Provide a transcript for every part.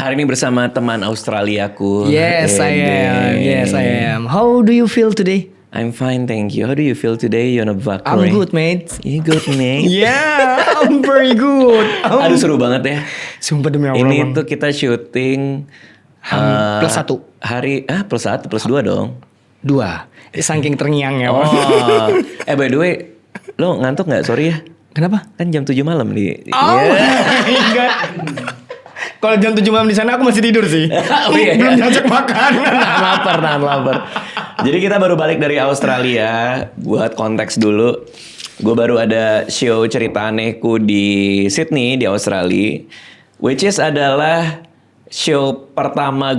Hari ini bersama teman Australiaku. Yes, I am. Yes, I am. How do you feel today? I'm fine, thank you. How do you feel today, Yona Bakri? I'm good, mate. You good, mate? Yeah, I'm very good. Aduh, seru banget ya. Sumpah demi Allah. Ini Bang. tuh kita syuting plus 1. plus 1 plus 2 dong. 2. Saking terngiangnya. Oh. Bang. By the way, lo ngantuk nggak? Sorry ya. Kenapa? Kan jam 7 malam di. Oh Yeah. my God. Kalau jam 7 malam di sana aku masih tidur sih. Oh, iya. Belum diajak makan. Nahan lapar. Jadi kita baru balik dari Australia. Buat konteks dulu, gue baru ada show cerita anehku di Sydney di Australia, which is adalah show pertama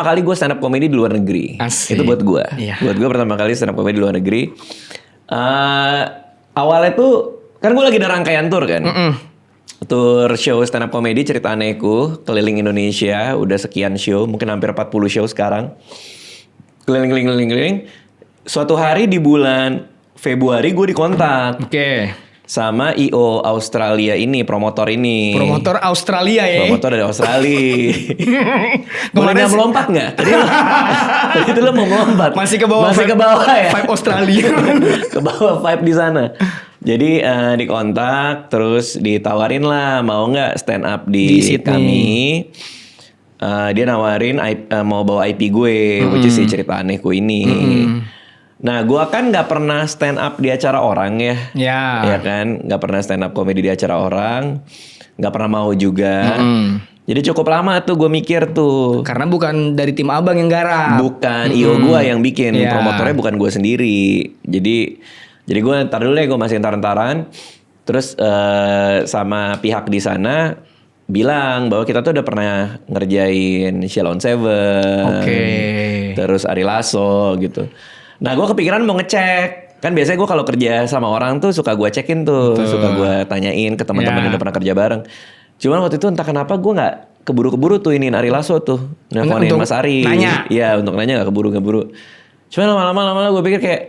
kali gue stand up comedy di luar negeri. Asik. Itu buat gue. Iya. Buat gue pertama kali stand up comedy di luar negeri. Awalnya tuh kan gue lagi ada rangkaian tour kan. Tour show stand up comedy cerita anehku keliling Indonesia, udah sekian show, mungkin hampir 40 show sekarang. Keliling. Suatu hari di bulan Februari gue dikontak Oke. sama IO Australia ini, promotor ini. Promotor Australia ya. Promotor dari Australia. Boleh nggak melompat nggak? Tadi lo mau melompat. Masih ke bawah. Masih ke bawah ya. Vibe Australia. Ke bawah vibe di sana. Jadi dikontak, terus ditawarin lah mau nggak stand up di Sydney. kami. Dia nawarin mau bawa IP gue, which is si cerita anehku ini. Nah, gue kan nggak pernah stand up di acara orang ya, ya kan, nggak pernah stand up comedy di acara orang, nggak pernah mau juga. Jadi cukup lama tuh gue mikir tuh. Karena bukan dari tim abang yang garap. Bukan IO gue yang bikin, Yeah. promotornya bukan gue sendiri. Jadi gue ntar dulu ya, gue masih taran-taran. Terus sama pihak di sana bilang bahwa kita tuh udah pernah ngerjain Shalon Seven, terus Ari Lasso gitu. Nah gue kepikiran mau ngecek. Kan biasanya gue kalau kerja sama orang tuh suka gue cekin tuh, suka gue tanyain ke teman-teman yang udah pernah kerja bareng. Cuman waktu itu entah kenapa gue nggak keburu-keburu tuh iniin Ari Lasso tuh, nelfonin Mas Ari. Nanya. Iya, untuk nanya nggak keburu-keburu. Cuman lama-lama gue pikir kayak,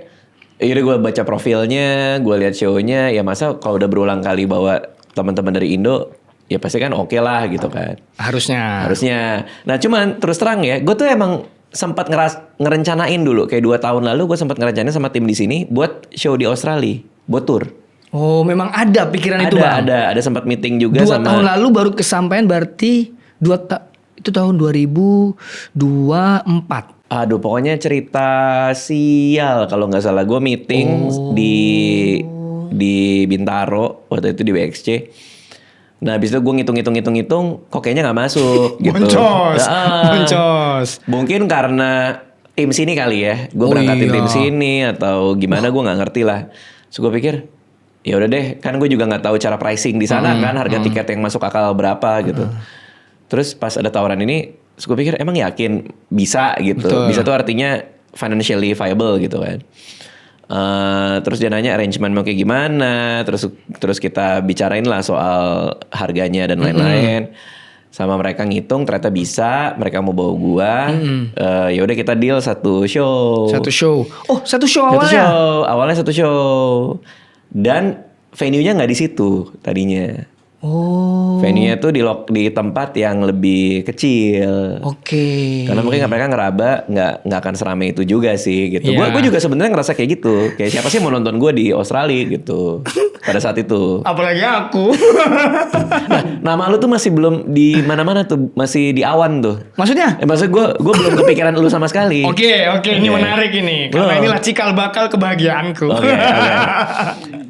yaudah gue baca profilnya, gue lihat show-nya, ya masa kalau udah berulang kali bawa teman-teman dari Indo, ya pasti kan oke lah gitu kan. Harusnya. Nah cuman terus terang ya, gue tuh emang sempat ngerencanain dulu, kayak 2 tahun lalu gue sempat ngerencanain sama tim di sini buat show di Australia, buat tour. Oh, memang ada pikiran itu, Bang. Ada sempat meeting juga 2 sama. tahun lalu baru kesampaian, berarti itu tahun 2024. Aduh, pokoknya cerita sial kalau nggak salah. Gue meeting di Bintaro waktu itu di BXC. Nah, habis itu gue ngitung, kok kayaknya nggak masuk gitu. Boncos. Mungkin karena tim sini kali ya. Gue berangkatin tim sini atau gimana, gue nggak ngerti lah. So gue pikir, ya udah deh, kan gue juga nggak tahu cara pricing di sana kan, harga tiket yang masuk akal berapa gitu. Terus pas ada tawaran ini, terus gue pikir emang yakin bisa gitu. Betul. Bisa tuh artinya financially viable gitu kan. Terus dia nanya arrangement mau kayak gimana. Terus kita bicarain lah soal harganya dan lain-lain. Sama mereka ngitung ternyata bisa. Mereka mau bawa gua. Ya udah kita deal satu show. Oh, satu show awalnya. Awalnya satu show. Dan venue-nya nggak di situ tadinya. Oh. Venue-nya tuh di tempat yang lebih kecil. Oke. Karena mungkin mereka ngeraba nggak akan seramai itu juga sih gitu. Iya. Gue juga sebenarnya ngerasa kayak gitu. Kayak siapa sih mau nonton gue di Australia gitu pada saat itu. Apalagi aku. Nah, nama lu tuh masih belum di mana-mana tuh, masih di awan tuh. Maksudnya? Maksud gue belum kepikiran lu sama sekali. Oke, ini menarik ini. Karena inilah cikal bakal kebahagiaanku. Oke.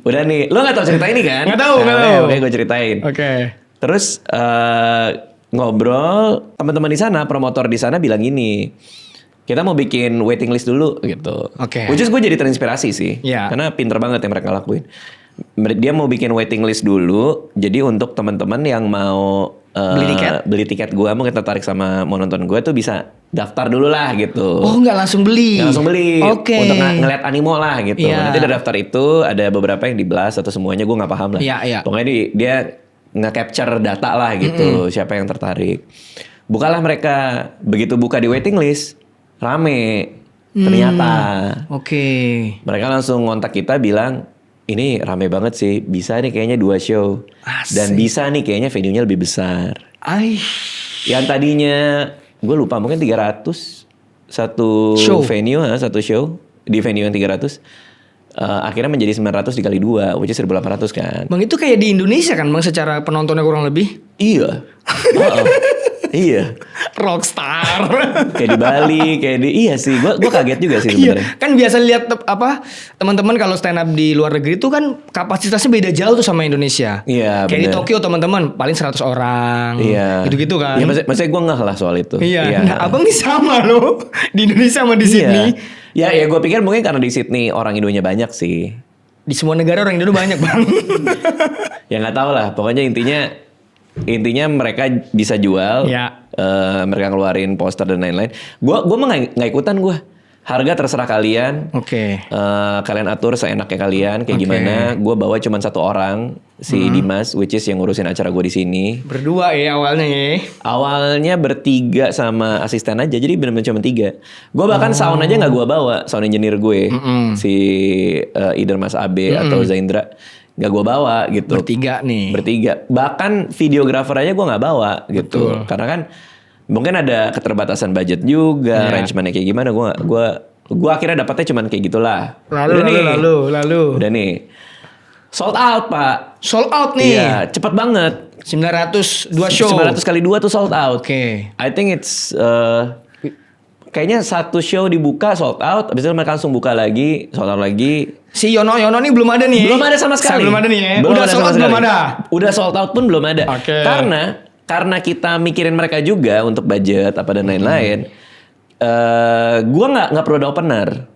Udah nih, lu nggak tahu cerita ini kan? Nggak tahu. Oke, gue ceritain. Oke. Terus ngobrol, teman-teman di sana, promotor di sana bilang gini, kita mau bikin waiting list dulu gitu. Oke. Which is gue jadi terinspirasi sih, karena pinter banget yang mereka lakuin. Dia mau bikin waiting list dulu, jadi untuk teman-teman yang mau beli tiket gue, mungkin tertarik sama mau nonton gue tuh bisa daftar dulu lah gitu. Oh, nggak langsung beli? Nggak langsung beli. Oke. Untuk ngeliat animo lah gitu. Iya. Nanti dari daftar itu ada beberapa yang di blast atau semuanya gue nggak paham lah. Iya. Pokoknya dia nge-capture data lah gitu, siapa yang tertarik. Bukalah mereka, begitu buka di waiting list, rame ternyata. Oke. Mereka langsung ngontak kita bilang, ini rame banget sih, bisa nih kayaknya 2 show. Asik. Dan bisa nih kayaknya venue-nya lebih besar. Yang tadinya gue lupa mungkin 300 satu Show. venue, satu show di venue yang 300. Akhirnya menjadi 900 dikali 2, which is 1.800 kan. Bang itu kayak di Indonesia kan Bang secara penontonnya kurang lebih. Iya. Iya. Rockstar. Kayak di Bali, iya sih. Gue kaget juga sih Iya, sebenarnya. kan biasa lihat teman-teman kalau stand up di luar negeri itu kan kapasitasnya beda jauh tuh sama Indonesia. Iya, Kayak di bener. Tokyo teman-teman paling 100 orang. Iya. Gitu-gitu kan. Iya, maksudnya gue ngeh lah soal itu. Iya. Nah, Abang nih sama loh di Indonesia sama di Sydney. Iya. Ya gue pikir mungkin karena di Sydney orang Indonya banyak sih. Di semua negara orang Indo banyak Bang. Ya nggak tahu lah. Pokoknya intinya mereka bisa jual. Ya. Mereka ngeluarin poster dan lain-lain. Gue mah nggak ikutan gue. Harga terserah kalian. Oke. Kalian atur seenaknya kalian kayak Oke. gimana. Gue bawa cuma satu orang si Dimas, which is yang ngurusin acara gue di sini. Berdua ya awalnya ya. Awalnya bertiga sama asisten aja, jadi benar-benar cuma 3. Gue bahkan sound aja nggak gue bawa, sound engineer gue si either Mas Abe atau Zaindra nggak gue bawa gitu. Bertiga nih. Bertiga. Bahkan videografer aja gue nggak bawa gitu, Betul. karena kan mungkin ada keterbatasan budget juga, arrangementnya kayak gimana. Gue akhirnya dapatnya cuman kayak gitulah. Lalu. Udah nih, sold out pak. Sold out nih. Iya, cepet banget. 900 2 show. 900 kali 2 tuh sold out. Oke. I think it's kayaknya satu show dibuka sold out, habis itu mereka langsung buka lagi, sold out lagi. Si Yono nih belum ada nih. Belum ada sama sekali. Belum ada nih ya. Belum Udah ada sold sama out belum sekali. ada. Udah sold out pun belum ada. Oke. Karena kita mikirin mereka juga untuk budget apa dan lain-lain. Gue nggak perlu ada opener.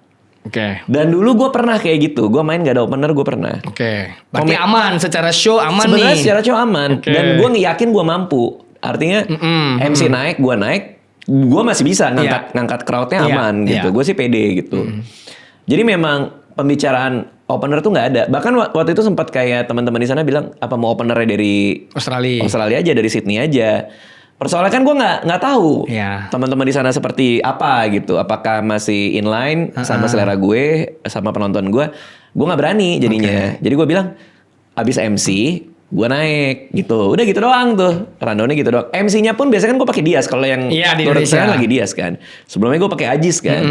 Oke. Dan dulu gue pernah kayak gitu. Gue main gak ada opener, gue pernah. Oke. Berarti aman secara show aman Sebenarnya nih. secara show aman. Oke. Dan gue yakin gue mampu. Artinya MC naik, gue naik. Gue masih bisa ngangkat crowdnya aman gitu. Gue sih pede gitu. Jadi memang pembicaraan opener tuh nggak ada. Bahkan waktu itu sempat kayak teman-teman di sana bilang apa mau openernya dari Australia aja, dari Sydney aja. Persoalannya kan gue nggak tahu teman-teman di sana seperti apa gitu. Apakah masih inline sama selera gue, sama penonton gue? Gue nggak berani jadinya. Jadi gue bilang abis MC gue naik gitu. Udah gitu doang tuh. Rundownnya gitu doang. MC-nya pun biasanya kan gue pakai Dias. Kalau yang di turun Indonesia sana lagi Dias kan. Sebelumnya gue pakai Ajis kan.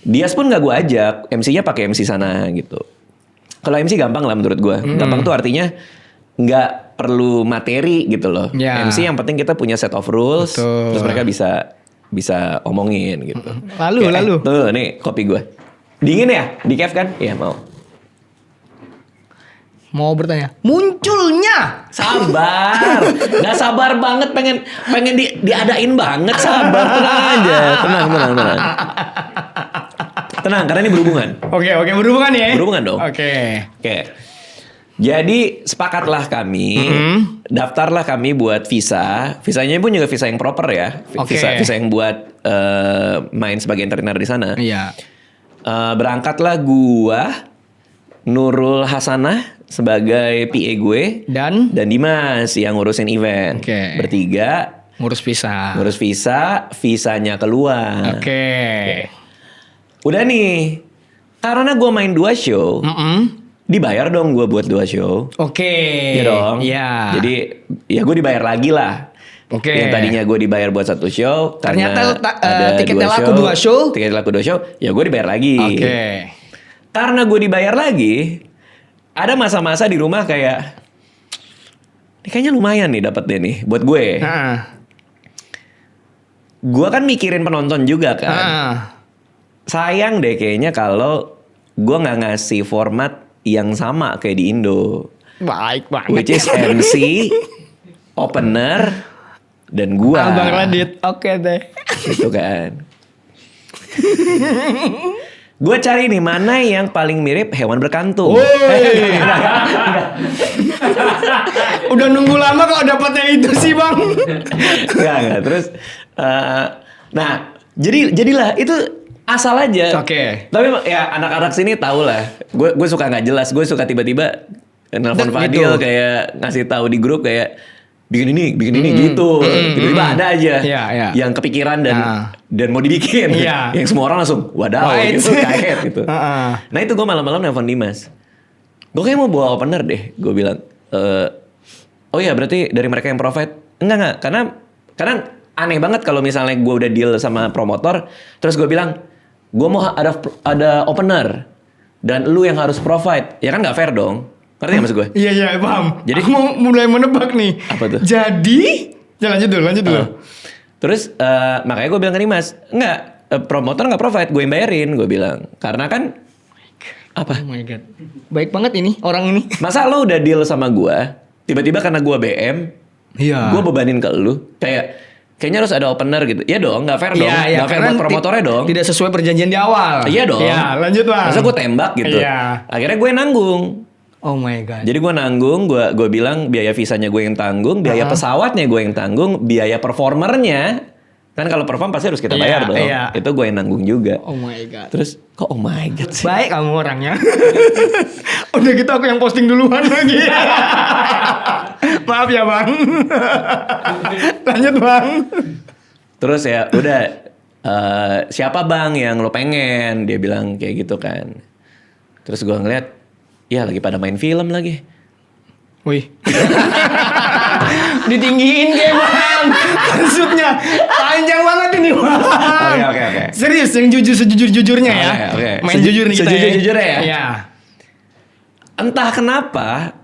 Dias pun nggak gue ajak. MC-nya pakai MC sana gitu. Kalau MC gampang lah menurut gue. Gampang tuh artinya nggak perlu materi gitu loh. MC yang penting kita punya set of rules. Betul. Terus mereka bisa omongin gitu. Lalu. Tuh nih kopi gue. Dingin ya? Di Kev kan? Iya mau. Mau bertanya. Munculnya. Sabar. Gak sabar banget pengen diadain banget. Sabar. Tenang aja. Tenang. Tenang karena ini berhubungan. Oke, berhubungan ya? Berhubungan dong. Oke. Jadi sepakatlah kami, daftarlah kami buat visa. Visanya pun juga visa yang proper ya. Visa yang buat main sebagai entertainer di sana. Iya. Berangkatlah gua, Nurul Hasanah sebagai PA gue, dan Dimas yang ngurusin event. Oke. Bertiga Ngurus visa. Visanya keluar. Oke. Udah nih, karena gue main 2 show, dibayar dong gue buat 2 show. Oke. Iya dong. Iya. Jadi ya gue dibayar lagi lah. Oke. Yang tadinya gue dibayar buat 1 show, Ternyata ada tiketnya 2 laku 2 show. Tiketnya laku 2 show, ya gue dibayar lagi. Oke. Karena gue dibayar lagi, ada masa-masa di rumah kayak, ini kayaknya lumayan nih dapat deh nih buat gue. Gue kan mikirin penonton juga kan. Sayang deh kayaknya kalau gue nggak ngasih format yang sama kayak di Indo. Baik banget. Which is MC, opener, dan gue. Abang Radit. Oke deh. Gitu kan. Gue cari nih mana yang paling mirip hewan berkantung. Udah nunggu lama kok dapatnya itu sih bang. Enggak. Terus, nah jadilah itu asal aja. Oke. Tapi ya anak-anak sini tahu lah. Gue suka nggak jelas. Gue suka tiba-tiba nelfon Fadil gitu. kayak ngasih tahu di grup kayak bikin ini gitu. Tiba-tiba ada aja yang kepikiran dan mau dibikin. Yang semua orang langsung wadaw gitu, kaget gitu. Nah itu gue malam-malam nelfon Dimas. Gue kayak mau bawa opener deh. Gue bilang, oh ya berarti dari mereka yang provide. Enggak. Karena aneh banget kalau misalnya gue udah deal sama promotor, terus gue bilang, gue mau ada opener dan lu yang harus provide, ya kan nggak fair dong. Ngerti nggak maksud gue? Iya paham. Jadi Aku mau mulai menebak nih. Apa tuh? Jadi, ya lanjut dulu. Terus makanya gue bilang ke Dimas, enggak, promotor nggak provide, gue yang bayarin, gue bilang. Karena kan apa? Oh my god. Baik banget ini orang ini. Masa lo udah deal sama gue, tiba-tiba karena gue BM, Iya. gue bebanin ke lu, kayaknya harus ada opener gitu. Ya dong, nggak fair dong, nggak fair buat promotornya dong. Tidak sesuai perjanjian di awal. Iya dong. Iya, lanjut Bang. Masa gue tembak gitu. Iya. Akhirnya gue nanggung. Oh my god. Jadi gue nanggung, gue bilang biaya visanya gue yang tanggung, biaya pesawatnya gue yang tanggung, biaya performernya. Kan kalau perform pasti harus kita bayar dong. Iya. Itu gue yang nanggung juga. Oh my god. Terus kok oh my god sih? Baik kamu orangnya. Udah gitu aku yang posting duluan lagi. Maaf ya Bang. Lanjut Bang. Terus ya udah siapa bang yang lo pengen? Dia bilang kayak gitu kan. Terus gue ngeliat, ya lagi pada main film lagi. Wih. Ditinggiin kayak Bang. Maksudnya panjang banget ini Bang. Oke. Serius yang sejujur-jujurnya ya. Oke. Main jujur nih kita. Sejujur-jujurnya ya. Iya. Entah kenapa.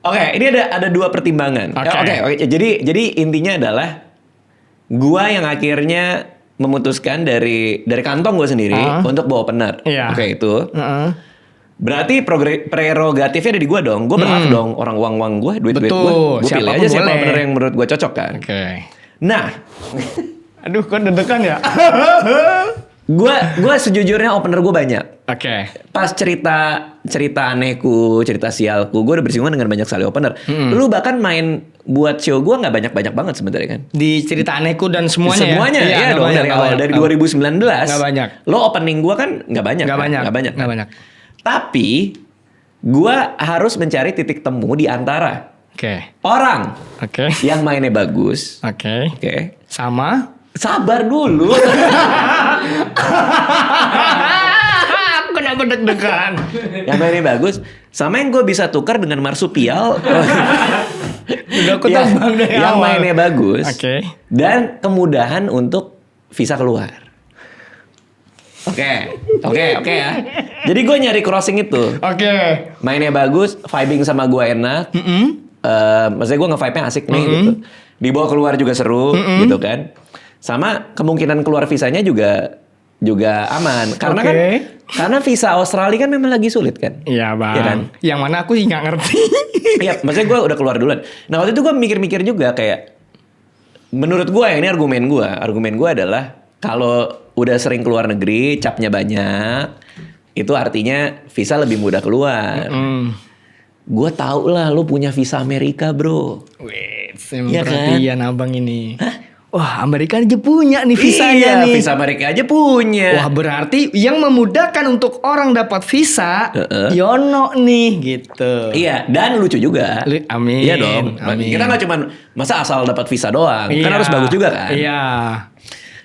Oke, ini ada dua pertimbangan. Oke. Jadi intinya adalah gua yang akhirnya memutuskan dari kantong gue sendiri untuk bawa opener. Iya. Oke, itu. Berarti prerogatifnya ada di gue dong. Gue berhak dong orang uang gue, duit gue. Gue pilih aja siapa opener yang menurut gue cocok kan. Oke. Nah, Aduh, kok deg-degan ya? gue sejujurnya opener gue banyak. Oke. Pas cerita anehku, cerita sialku, gue udah bersinggungan dengan banyak sekali opener. Lu bahkan main buat show gue nggak banyak kan sebenarnya kan? Di cerita anehku dan semuanya. Semuanya ya? iya dong, dari awal dari 2019. Nggak banyak. Lo opening gue kan nggak banyak. Nggak banyak. Tapi gue harus mencari titik temu di antara orang yang mainnya bagus. Oke. Sama. Sabar dulu. Kenapa deg-degan? Yang mainnya bagus, sama yang gue bisa tukar dengan marsupial. Udah aku tebak dari yang awal. mainnya bagus. Oke. Dan kemudahan untuk visa keluar. Oke ya. Jadi gue nyari crossing itu. Oke. Mainnya bagus, vibing sama gue enak. Maksudnya gue nge-vibe-nya asik nih gitu. Dibawa keluar juga seru gitu kan. Sama kemungkinan keluar visanya juga aman. Karena kan karena visa Australia kan memang lagi sulit kan. Iya Bang. Ya kan? Yang mana aku sih nggak ngerti. Iya, maksudnya gue udah keluar duluan. Nah waktu itu gue mikir-mikir juga kayak, menurut gue ini argumen gue adalah kalau udah sering keluar negeri, capnya banyak, itu artinya visa lebih mudah keluar. Gue tau lah lo punya visa Amerika bro. Wait, Iya perhatian abang ini. Wah, Amerika aja punya nih visanya nih. Visa Amerika aja punya. Wah, berarti yang memudahkan untuk orang dapat visa Yono nih gitu. Iya, dan lucu juga. Amin. Iya dong. Amin. Kita nggak cuma masa asal dapat visa doang, kan harus bagus juga kan. Iya.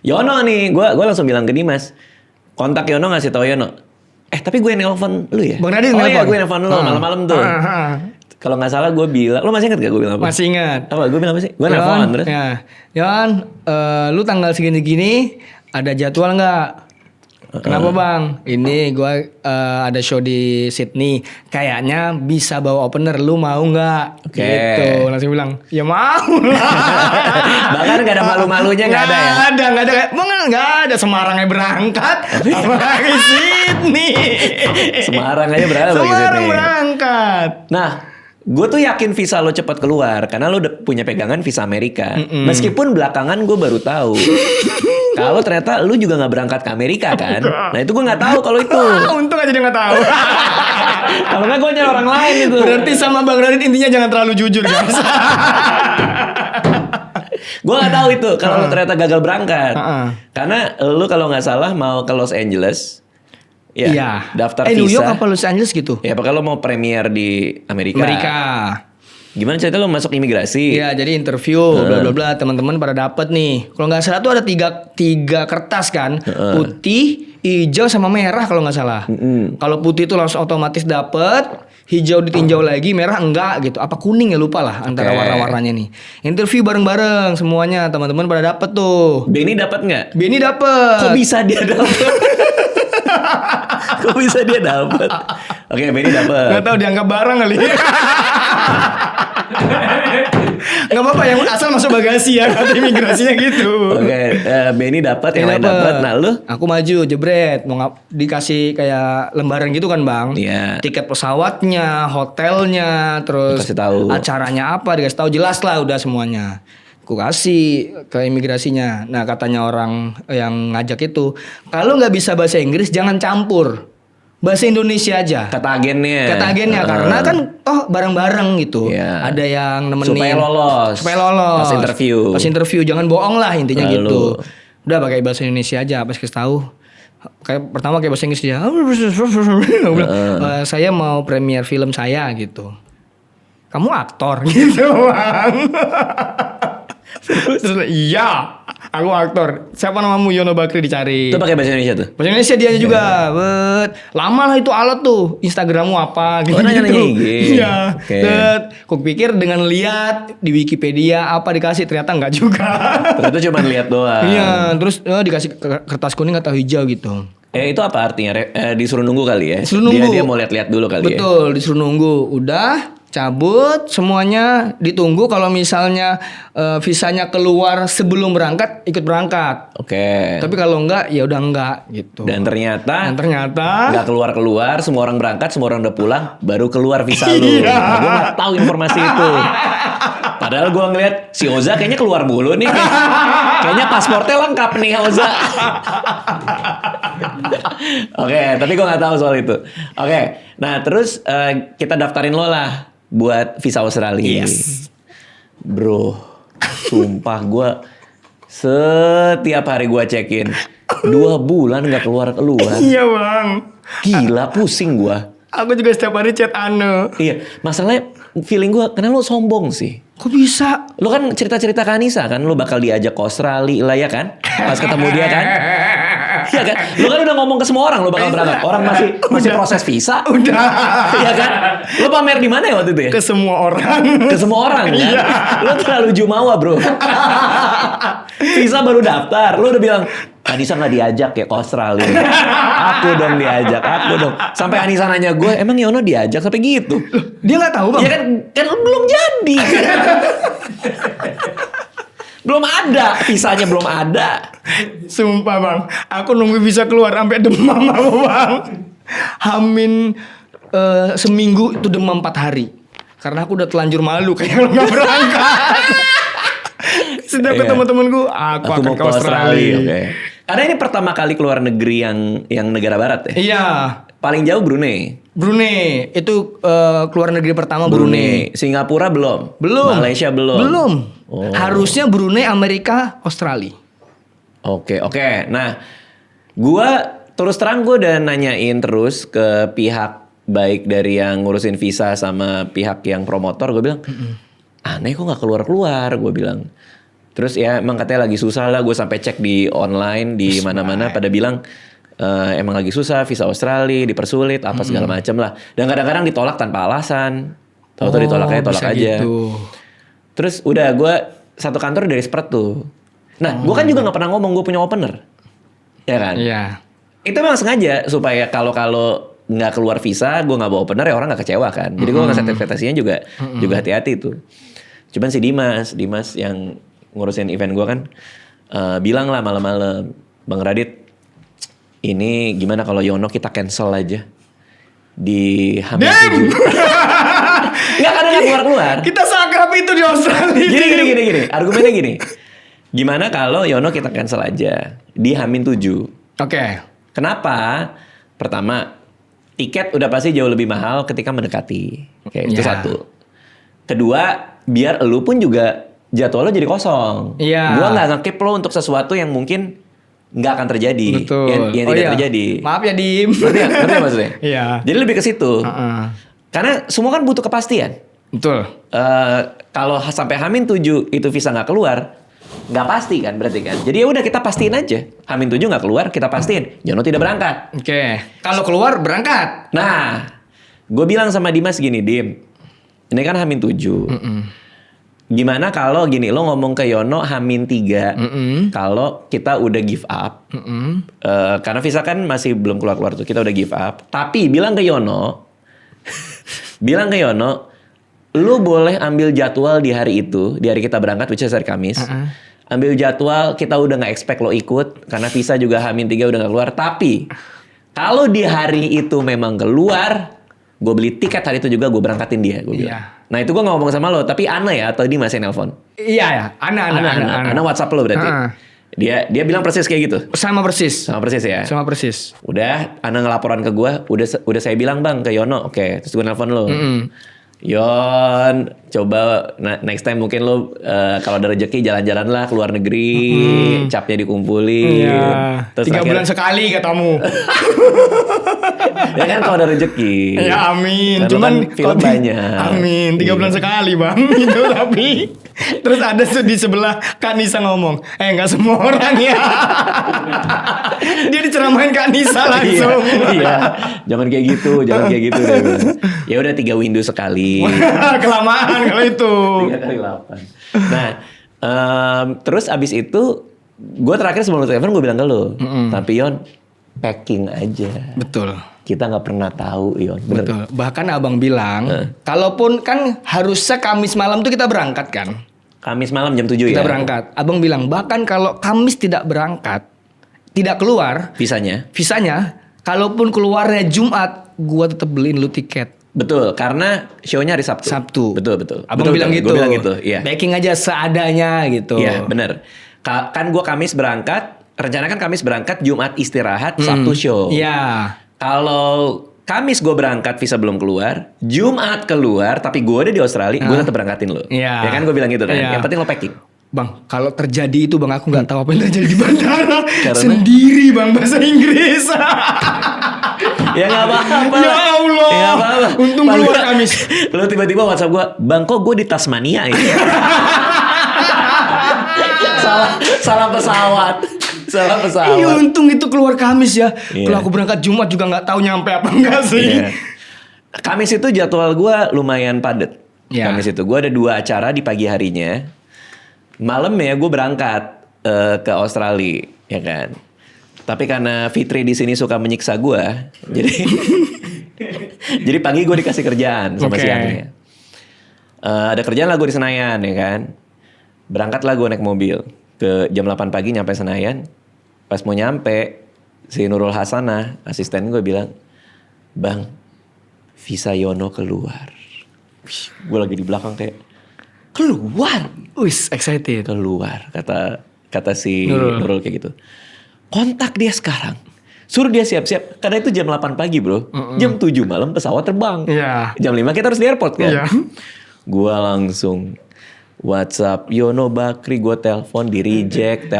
Yono nih, gue langsung bilang ke Dimas, kontak Yono, ngasih tahu Yono. Tapi gue nelpon lu ya? Bang Radit nelpon. iya, gue nelpon lu malam-malam tuh. Kalau nggak salah gue bilang, lu masih ingat gak gue bilang apa? Masih ingat. Apa? Gue bilang apa sih? Gue nelpon terus. Ya. Yon, lu tanggal segini-gini ada jadwal nggak? Kenapa bang? Ini gue ada show di Sydney. Kayaknya bisa bawa opener. Lu mau nggak? Gitu. Langsung bilang, ya mau lah. Bahkan gak ada malu-malunya nggak ada ya? Nggak ada. Nggak ada. Semarangnya berangkat. Apalagi Sydney. Semarang aja berangkat. Semarang berangkat. Nah, gue tuh yakin visa lo cepat keluar karena lo udah punya pegangan visa Amerika. Meskipun belakangan gue baru tahu kalau ternyata lu juga nggak berangkat ke Amerika kan. Nah itu gue nggak tahu kalau itu. Untung aja dia nggak tahu. Kalau nggak gue nyari orang lain itu. Berarti sama Bang Radit intinya jangan terlalu jujur guys. Gue nggak tahu itu kalau lu ternyata gagal berangkat. Karena lu kalau nggak salah mau ke Los Angeles. Iya. Daftar visa. New York apa Los Angeles gitu? Ya apakah lo mau premier di Amerika? Gimana cerita lo masuk imigrasi? Iya, jadi interview, bla bla bla. Teman-teman pada dapet nih. Kalau nggak salah tuh ada tiga kertas kan, putih, hijau sama merah kalau nggak salah. Kalau putih itu langsung otomatis dapet, hijau ditinjau lagi, merah enggak gitu. Apa kuning ya lupa lah antara Oke. warna-warnanya nih. Interview bareng-bareng semuanya, teman-teman pada dapet tuh. Benny dapat nggak? Benny dapet. Kok bisa dia dapat? Kok bisa dia dapat? Oke, Benny dapat. Gak tahu dianggap barang kali. Gak apa-apa yang asal masuk bagasi ya, kata imigrasinya gitu. Oke, Benny dapat, yang lain dapat. Nah, lu? Aku maju jebret, dikasih kayak lembaran gitu kan bang. Iya. Tiket pesawatnya, hotelnya, terus Dikasih tahu. acaranya apa, dikasih tahu jelas lah udah semuanya. Aku kasih ke imigrasinya. Nah katanya orang yang ngajak itu, kalau nggak bisa bahasa Inggris jangan campur. Bahasa Indonesia aja. Kata agennya. Kata agennya karena kan bareng-bareng gitu. Iya. Ada yang nemenin Supaya lolos. Supaya lolos. Pas interview. Pas interview jangan bohong lah intinya Lalu. gitu. Udah pakai bahasa Indonesia aja pas kasih tahu. Kayak pertama kayak bahasa Inggris dia. Aku bilang, saya mau premier film saya gitu. Kamu aktor gitu, Bang. Terus iya, aku aktor. Siapa namamu? Yono Bakri dicari. Itu pakai bahasa Indonesia tuh. Bahasa Indonesia dia juga. Bet. Lama lah itu alat tuh. Instagrammu apa gitu. Oh, nanya-nanya IG. Iya. Oke. Bet. Kuk pikir dengan lihat di Wikipedia apa dikasih, ternyata enggak juga. Ternyata cuma lihat doang. Iya, terus dikasih kertas kuning atau hijau gitu. Itu apa artinya? Disuruh nunggu kali ya? Disuruh nunggu. Dia mau lihat-lihat dulu kali ya? Betul, disuruh nunggu. Udah cabut semuanya, ditunggu kalau misalnya visanya keluar sebelum berangkat, ikut berangkat. Oke. Tapi kalau enggak ya udah enggak gitu. Dan ternyata ternyata nggak keluar-keluar, semua orang berangkat, semua orang udah pulang, baru keluar visa lu. Iya. Nah, gue nggak tahu informasi itu. Padahal gue ngeliat si Oza kayaknya keluar mulu nih. Kayaknya pasportnya lengkap nih Oza. Oke, tapi gue nggak tahu soal itu. Oke, nah terus kita daftarin lo lah buat visa Australia. Yes. Bro, sumpah gue setiap hari gue cekin 2 bulan nggak keluar-keluar. Iya bang. Gila, pusing gue. Aku juga setiap hari chat Ane. Iya, masalahnya feeling gue, kenapa lo sombong sih? Kok bisa? Lo kan cerita-cerita ke Anissa kan, lo bakal diajak ke Australia lah ya kan? Pas ketemu dia kan? Iya kan? Lo kan udah ngomong ke semua orang lo bakal berangkat. Orang masih proses visa. Udah. Iya kan? Lo pamer di mana ya waktu itu ya? Ke semua orang. Ke semua orang kan? Iya. Lo terlalu jumawa bro. Visa baru daftar, lo udah bilang Anissa nggak diajak ya ke Australia. Aku dong diajak, aku dong. Sampai Anissa nanya gue, emang Yono diajak sampai gitu? Dia nggak tahu bang. Ya kan belum jadi. Belum ada, visanya belum ada. Sumpah bang, aku nunggu bisa keluar sampai demam aku bang. Hamin seminggu itu demam 4 hari. Karena aku udah telanjur malu kayak nggak berangkat. Setiap Iya. ketemu temen-temenku, aku akan mau ke Australia. Oke. Karena ini pertama kali keluar negeri yang negara barat ya. Iya, Paling jauh Brunei. Brunei itu keluar negeri pertama Brunei. Singapura belum. Belum. Malaysia belum. Belum. Oh. Harusnya Brunei, Amerika, Australia. Oke. Nah, gua terus terang gue udah nanyain terus ke pihak baik dari yang ngurusin visa sama pihak yang promotor. Gue bilang, aneh kok nggak keluar-keluar. Gue bilang. Terus ya emang katanya lagi susah lah. Gue sampai cek di online di mana-mana pada bilang emang lagi susah visa Australia dipersulit apa segala macam lah. Dan kadang-kadang ditolak tanpa alasan. Tahu-tahu ditolaknya tolak bisa aja. gitu. Terus udah gue satu kantor dari Spurs tuh. Nah gue kan juga nggak pernah ngomong gue punya opener. Ya kan? Iya. Itu memang sengaja supaya kalau nggak keluar visa gue nggak bawa opener ya orang nggak kecewa kan. Jadi gue ngasih ekspektasinya juga hati-hati tuh. Cuman si Dimas yang ngurusin event gue kan bilang lah malam-malam, Bang Radit, ini gimana kalau Yono kita cancel aja di Hamin 7. Nggak, karena nggak keluar-keluar. Kita seakrab itu di Australia. Gini. Argumennya gini. Gimana kalau Yono kita cancel aja di Hamin 7? Oke. Kenapa? Pertama, tiket udah pasti jauh lebih mahal ketika mendekati. Oke, itu Ya. satu. Kedua, biar elu pun juga jadwal lo jadi kosong. Iya. Gua nggak ngekip lo untuk sesuatu yang mungkin nggak akan terjadi. Betul. Yang tidak terjadi. Maaf ya Dim. Ngerti nggak maksudnya? Iya. Jadi lebih ke situ. Heeh. Karena semua kan butuh kepastian. Betul. Kalau sampai Hamin 7 itu visa nggak keluar, nggak pasti kan berarti kan. Jadi ya udah kita pastiin aja. Hamin 7 nggak keluar, kita pastiin Yono tidak berangkat. Oke. Kalau keluar berangkat. Nah, gue bilang sama Dimas gini, Dim, ini kan H-7. Gimana kalau gini, lo ngomong ke Yono H-3 kalau kita udah give up. Karena visa kan masih belum keluar-keluar tuh, kita udah give up. Tapi bilang ke Yono, lu boleh ambil jadwal di hari itu, di hari kita berangkat, which is hari Kamis. Ambil jadwal, kita udah nggak expect lo ikut, karena visa juga H-3 udah nggak keluar. Tapi kalau di hari itu memang keluar, gue beli tiket hari itu juga, gue berangkatin dia. Gue bilang. Nah itu gue nggak ngomong sama lo, tapi Ana ya atau Dimas yang nelfon? Iya ya, Ana. Ana WhatsApp lo berarti. Dia bilang persis kayak gitu. Sama persis ya. Sama persis. Udah, Ana ngelaporan ke gue, udah saya bilang bang ke Yono, oke. Terus gue nelfon lo. Yon, coba next time mungkin lo kalau ada rezeki jalan-jalan lah ke luar negeri, capnya dikumpulin. Iya. Terus 3 bulan sekali katamu. Ya kan kalau ada rezeki. Ya amin. Dan Cuman kan film banyak. Amin. 3 bulan sekali bang. Itu tapi terus ada di sebelah Kak Nisa ngomong, nggak semua orang ya. Dia diceramain Kak Nisa langsung. Iya. Jangan kayak gitu dia bilang. Ya udah 3 window sekali. Kelamaan kalau itu. 3 kali 8. Nah, terus abis itu gue terakhir sebelum telepon gue bilang ke lo, tapi Yon packing aja. Betul. Kita nggak pernah tahu, Yon. Bener. Betul. Bahkan abang bilang, kalaupun kan harusnya Kamis malam tuh kita berangkat kan. Kamis malam jam 7 ya. Kita berangkat. Abang bilang bahkan kalau Kamis tidak berangkat, tidak keluar visanya, kalaupun keluarnya Jumat, gua tetap beliin lu tiket. Betul, karena show-nya hari Sabtu. Betul. Abang bilang gitu. Gue bilang gitu, iya. Backing aja seadanya gitu. Iya, bener. Kan gue Kamis berangkat, rencana kan Kamis berangkat, Jumat istirahat, Sabtu show. Iya. Kalau Kamis gue berangkat, visa belum keluar, Jumat keluar, tapi gue udah di Australia, gue tetap berangkatin lo. Iya. Ya kan gue bilang gitu kan. Iya. Yang penting lo packing. Bang, kalau terjadi itu bang, aku nggak tahu apa yang terjadi di bandara. Karena? Sendiri bang, bahasa Inggris. Ya nggak apa-apa. Ya Allah. Ya nggak apa-apa. Untung keluar Kamis. Lo tiba-tiba WhatsApp gue, bang kok gue di Tasmania ya? salah pesawat. Iya, untung itu keluar Kamis ya. Iya. Kalau aku berangkat Jumat juga nggak tahu nyampe apa enggak sih. Iya. Kamis itu jadwal gue lumayan padat. Iya. Kamis itu gue ada 2 acara di pagi harinya. Malamnya gue berangkat ke Australia, ya kan. Tapi karena Fitri di sini suka menyiksa gue, jadi pagi gue dikasih kerjaan sama siangnya. Ada kerjaan lah gue di Senayan, ya kan. Berangkat lah gue naik mobil ke jam 8 pagi nyampe Senayan. Pas mau nyampe, si Nurul Hasanah, asisten gue bilang, bang, visa Yono keluar. Gue lagi di belakang kayak, keluar? Wis, excited. Keluar, kata si Nurul kayak gitu. Kontak dia sekarang. Suruh dia siap-siap. Karena itu jam 8 pagi bro. Jam 7 malam pesawat terbang. Iya. Jam 5 kita harus di airport kan. Iya. Gua langsung WhatsApp Yono Bakri, gue telepon di reject.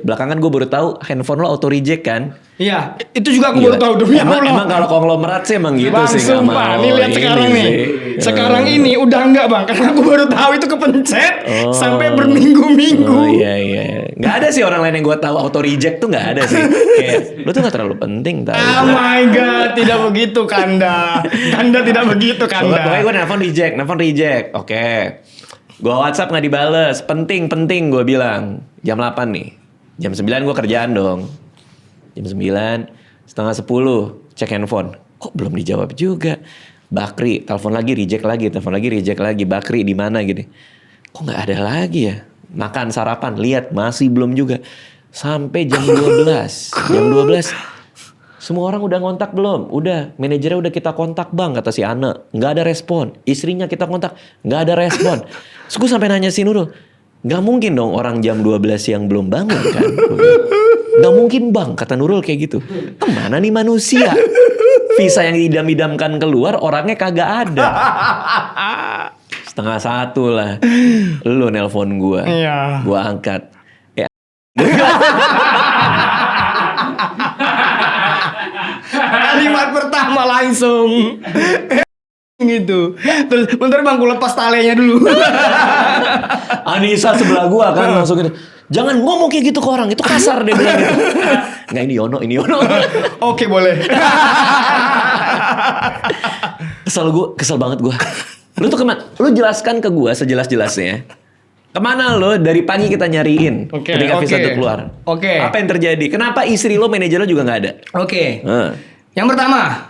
Belakangan gue baru tahu handphone lo auto reject kan? Iya, itu juga aku baru tahu demi Allah. Emang kalau konglomerat sih emang gitu bang, sih. Bang, sumpah, nih lihat sekarang nih. Sekarang ini udah enggak bang, karena aku baru tahu itu kepencet sampai berminggu-minggu. Oh iya. Nggak ada sih orang lain yang gue tahu auto reject tuh nggak ada sih. Kayak lo tuh nggak terlalu penting tahu. Oh my god, tidak begitu Kanda. Kanda tidak begitu Kanda. Pokoknya gue nelfon reject. Oke. Gue WhatsApp nggak dibales. Penting gue bilang. Jam 8 nih. Jam 9 gue kerjaan dong. Jam 9, setengah 10 cek handphone. Kok belum dijawab juga? Bakri, telepon lagi, reject lagi. Bakri di mana gini? Kok nggak ada lagi ya? Makan sarapan, lihat masih belum juga. Sampai jam 12. Jam 12. Semua orang udah ngontak belum? Udah, manajernya udah kita kontak bang, kata si Ana. Nggak ada respon. Istrinya kita kontak, nggak ada respon. Terus gue sampai nanya si Nurul, nggak mungkin dong orang jam 12 yang belum bangun kan? Nggak mungkin bang, kata Nurul kayak gitu. Kemana nih manusia? Visa yang idam-idamkan keluar, orangnya kagak ada. 12:30 lah. Lu nelpon gue. Iya. Gue angkat. Kalimat pertama langsung. Gitu. Terus bentar bang, gue lepas talenya dulu. Anissa sebelah gue kan langsung gitu. Jangan ngomong kayak gitu ke orang, itu kasar dia bilang gitu. Nggak, ini Yono. Oke boleh. Kesel banget gue. Lu tuh lu jelaskan ke gue sejelas-jelasnya. Kemana lo dari pagi kita nyariin ketika visa itu keluar? Apa yang terjadi? Kenapa istri lo, manajer lo juga nggak ada? Yang pertama,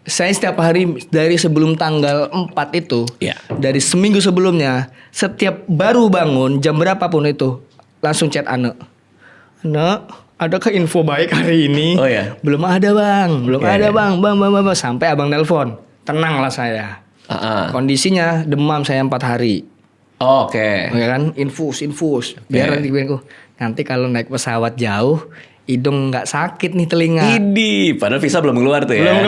saya setiap hari dari sebelum tanggal 4 itu, dari seminggu sebelumnya, setiap baru bangun jam berapapun itu, langsung chat Ane. Ane, adakah info baik hari ini? Oh ya. Belum ada bang, bang. Sampai abang nelpon, tenanglah saya. Kondisinya demam saya 4 hari. Ya kan, infus. Biar nanti kalau naik pesawat jauh, hidung nggak sakit nih telinga. Padahal visa belum keluar tuh ya.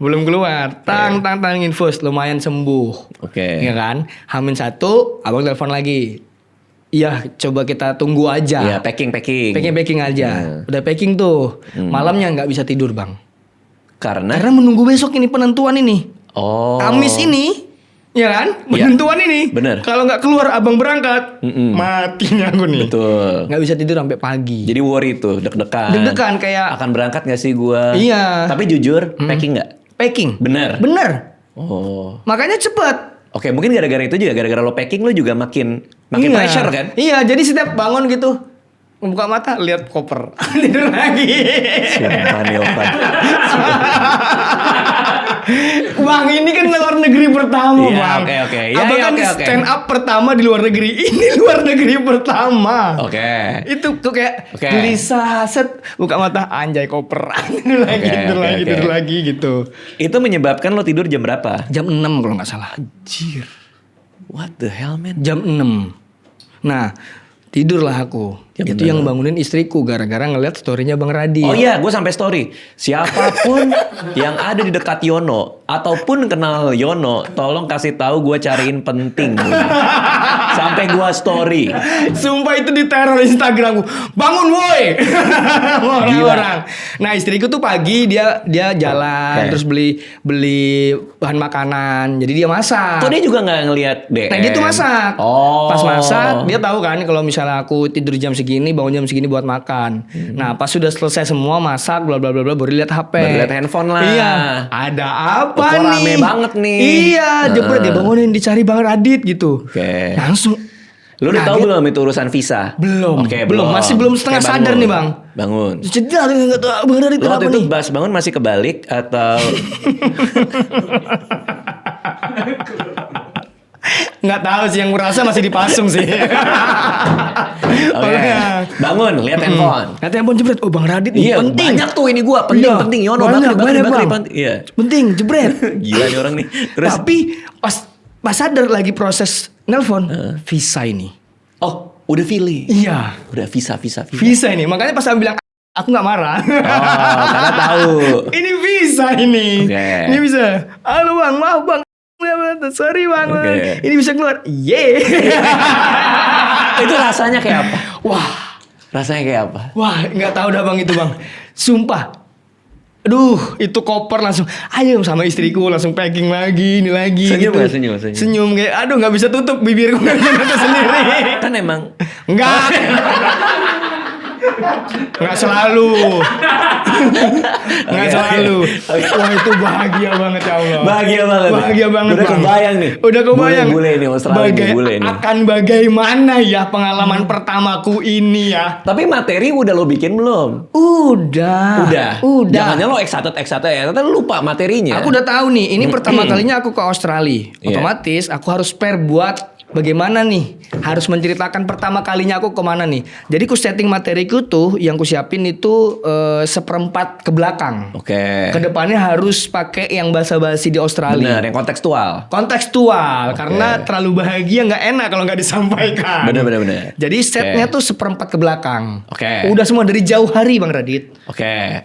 Belum keluar. Tang infus, lumayan sembuh. Ya kan, H-1, abang telepon lagi. Iya, coba kita tunggu aja. Iya, packing aja. Udah packing tuh. Malamnya nggak bisa tidur bang. Karena menunggu besok ini penentuan ini. Kamis ini, ya kan? Penentuan ini. Bener. Kalau nggak keluar abang berangkat, matinya aku nih. Betul. Nggak bisa tidur sampai pagi. Jadi worry tuh, deg-degan kayak akan berangkat nggak sih gua? Iya. Tapi jujur, packing nggak? Packing. Bener. Makanya cepet. Mungkin gara-gara itu juga, gara-gara lo packing lo juga makin pressure kan? Iya, jadi setiap bangun gitu, buka mata lihat koper, tidur lagi. Sumpah nih Ovan. Bang, ini kan luar negeri pertama, Bang. Oke. Abang kan stand up pertama di luar negeri. Ini luar negeri pertama. Itu tuh kayak gelisah, set, buka mata, anjay koper. Tidur lagi gitu. Itu menyebabkan lo tidur jam berapa? Jam 6 kalau nggak salah. Anjir. What the hell, man? Jam 6. Nah, tidurlah aku. Itu yang bangunin istriku gara-gara ngeliat storynya Bang Radit. Oh iya, gue sampai story. Siapapun yang ada di dekat Yono ataupun kenal Yono, tolong kasih tahu gue cariin penting. Sampai gue story. Sumpah itu di teror Instagramku. Bangun woi. Orang-orang. Nah, istriku tuh pagi dia jalan terus beli bahan makanan. Jadi dia masak. Kok dia juga nggak ngelihat DM? Nah, dia tuh masak. Pas masak, dia tahu kan kalau misalnya aku tidur jam segini, bangun jam segini buat makan. Nah, pas sudah selesai semua masak, bla bla bla, baru lihat HP. Baru lihat handphone lah. Iya. Ada apa nih? Rame banget nih. Iya, jebret dia bangunin dicari Bang Radit gitu. Langsung. Lu udah tahu belum itu urusan visa? Belum. Belum. Masih belum setengah sadar nih Bang. Bangun. Jadi nggak tahu Bang Radit kenapa nih. Waktu itu Bas bangun masih kebalik atau? Nggak tahu sih, yang merasa masih dipasung sih. Bangun, lihat handphone. Lihat handphone jebret. Oh Bang Radit nih, penting. Banyak tuh ini gua, penting. Yono banget. Iya. Penting, jebret. Gila nih orang nih. Terus, tapi pas sadar lagi proses nelpon, visa ini. Oh, udah pilih. Iya. Udah visa. Visa ini. Makanya pas aku bilang aku nggak marah. Karena tahu. Ini visa ini. Ini bisa. Halo Bang, maaf Bang. Sorry Bang. Ini bisa keluar. Itu rasanya kayak apa? Rasanya kayak apa? Nggak tahu dah Bang itu Bang. Sumpah. Aduh, itu koper langsung. Ayo sama istriku langsung packing lagi, ini lagi. Senyum kayak aduh nggak bisa tutup bibirku nggak bisa tutup sendiri. Kan emang nggak selalu. Nggak selalu. Wah itu bahagia banget ya Allah. Bahagia banget. Udah kebayang nih. Bule nih Australia. Akan bagaimana ya pengalaman pertamaku ini ya. Tapi materi udah lo bikin belum? Udah. Jangannya lo excited ya. Ternyata lupa materinya. Aku udah tahu nih. Ini pertama kalinya aku ke Australia. Otomatis aku harus prepare buat bagaimana nih, harus menceritakan pertama kalinya aku kemana nih. Jadi ku setting materiku tuh, yang ku siapin itu seperempat ke belakang. Kedepannya harus pakai yang basa-basi di Australia. Bener, yang kontekstual. Karena terlalu bahagia nggak enak kalau nggak disampaikan. Bener. Jadi setnya tuh seperempat ke belakang. Udah semua dari jauh hari Bang Radit.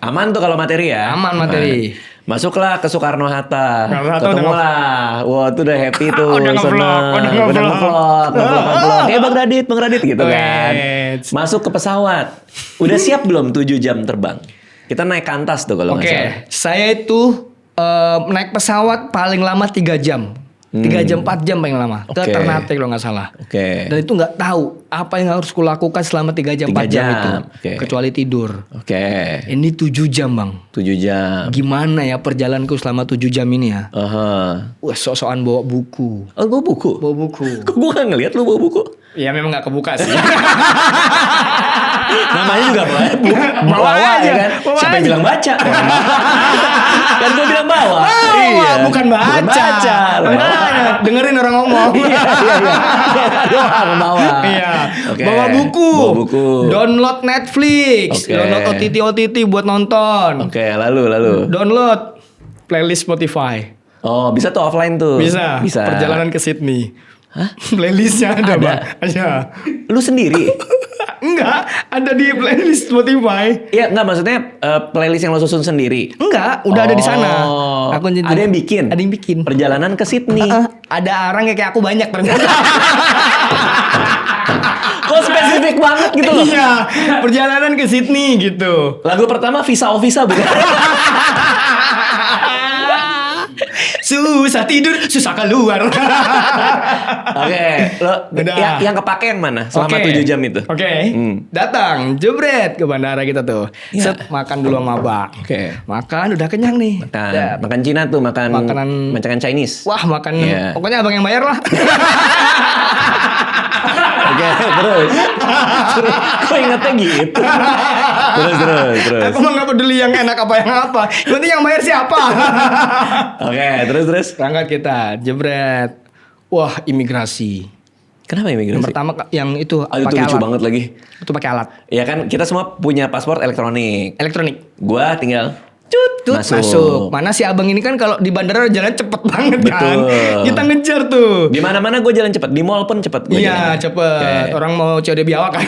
Aman tuh kalau materi ya. Aman materi. Masuklah ke Soekarno-Hatta. Ketemu lah. Wah, tuh udah happy tuh. Udah ngevlog. Bang Radit gitu kan. Masuk ke pesawat. Udah siap belum 7 jam terbang? Kita naik Qantas tuh kalau nggak salah. Saya itu naik pesawat paling lama 3 jam. 3 jam 4 jam paling lama. Ke Oke. Ternate kalau nggak salah. Oke. Dan itu nggak tahu apa yang harus kulakukan selama 3 jam 4 3 jam jam, itu. oke. Kecuali tidur. Oke. Ini 7 jam bang. 7 jam. Gimana ya perjalananku selama 7 jam ini ya? Aha. Wah sok-sokan bawa buku. Oh, bawa buku? Bawa buku. Kok gue gak ngeliat lu bawa buku? Ya memang nggak kebuka sih. Namanya juga Bawa aja, ya kan? bawa Siapa yang aja. bilang baca? Kan gue bilang bawa. Wah, bukan baca. Bukan baca. Makanya, dengerin orang ngomong. Iya. Doang bawa. Iya. Oke. Bawa buku. Bawa buku. Download Netflix. Oke. Download OTT buat nonton. Oke, lalu. Download playlist Spotify. Oh, bisa tuh offline tuh. Bisa. Bisa. Perjalanan ke Sydney. Hah? Playlistnya ada, Ada. Bang. Ada. Lu sendiri? Enggak, ada di playlist Spotify. Iya, enggak maksudnya playlist yang lo susun sendiri. Enggak, udah ada di sana. Oh. Aku jadi- Ada yang bikin. Ada yang bikin. Perjalanan ke Sydney. Ada orang yang kayak aku banyak ternyata. Kok spesifik banget gitu loh. Iya, perjalanan ke Sydney gitu. Lagu pertama Visa Ovisa bukan? Susah tidur, susah keluar. Oke, lo Udah. yang kepake yang mana selama Oke. 7 jam itu? Oke. Hmm. Datang, jebret ke bandara kita tuh. Iya. Set, makan dulu sama Bang. Oke. Makan udah kenyang nih. Makan Cina tuh, Makanan- makan Chinese. Wah, makan Iya. pokoknya abang yang bayar lah. Oke, terus. Kok ingetnya gitu? Terus. Aku mah gak peduli yang enak apa yang apa. Yang penting yang bayar siapa. Oke, terus. Berangkat kita, jebret. Wah, imigrasi. Kenapa Yang imigrasi? pertama yang itu Oh, itu pakai lucu alat. banget lagi. Itu pakai alat Ya kan kita semua punya paspor elektronik. elektronik. Gua tinggal Tut, masuk. Mana si abang ini kan kalau di bandara jalan cepet banget kan. Betul. Kita ngejar tuh. di mana-mana gue jalan cepat, di mall pun cepat gue Iya jalan. cepet. Oke. Orang mau COD biawak kan.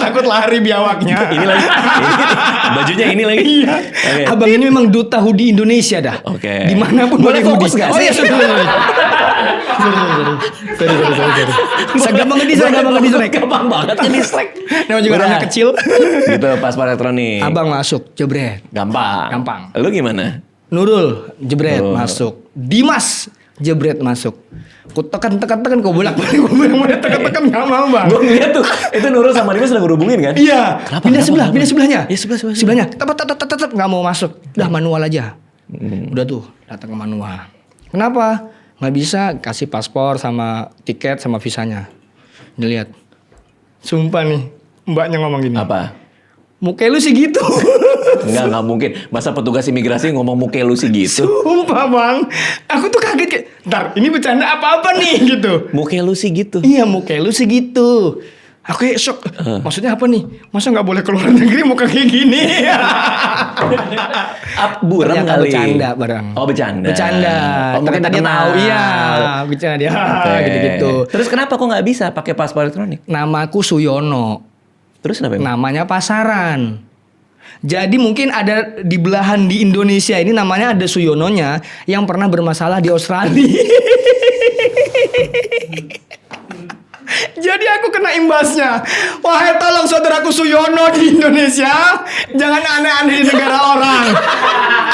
Takut lari biawaknya. Ini lagi. Bajunya ini lagi. Iya. Oke. Abang ini memang duta hoodie Indonesia dah. Oke. Dimanapun Boleh pakai fokus hoodie. nggak Oh sih? iya sorry. Saya gampang ngedesain. Gampang banget jadi slack. Nama juga Udah. orangnya kecil. Gitu paspor elektronik. Abang masuk, jebret. Gampang. Lu gimana? Nurul, jebret Oh. masuk. Dimas, jebret masuk. Ku tekan, kau bolak-balik tekan nggak mau bang. Gue ngeliat tuh, itu Nurul sama Dimas sedang berhubungin kan? Iya. Kenapa? Pindah Kenapa? sebelahnya. Iya, sebelah. Sebelahnya. Tetep nggak mau masuk. Udah manual aja. Udah tuh datang ke manual. Kenapa? Nggak bisa kasih paspor sama tiket sama visanya. Dilihat. Sumpah nih, mbaknya ngomong gini. Apa? Muka lu sih gitu. Enggak mungkin. Masa petugas imigrasi ngomong muka lu sih gitu? Sumpah bang. Aku tuh kaget kayak, ntar ini bercanda apa-apa nih gitu. Muka lu sih gitu. Iya muka lu sih gitu. Aku kayak shock. Maksudnya apa nih? Masa nggak boleh keluar negeri muka kayak gini? Buram Ternyata kali. bercanda bareng. Oh bercanda. Bercanda. Oh mungkin Ternyata dia terkenal. tahu. Iya. Bercanda dia. Oke. Gitu-gitu. Terus kenapa kok nggak bisa pakai paspor elektronik? Namaku Suyono. Terus kenapa? emang? Namanya pasaran. Jadi mungkin ada di belahan di Indonesia ini namanya ada Suyononya yang pernah bermasalah di Australia. Jadi aku kena imbasnya. Wahai tolong saudaraku Suyono di Indonesia, jangan aneh-aneh di negara orang.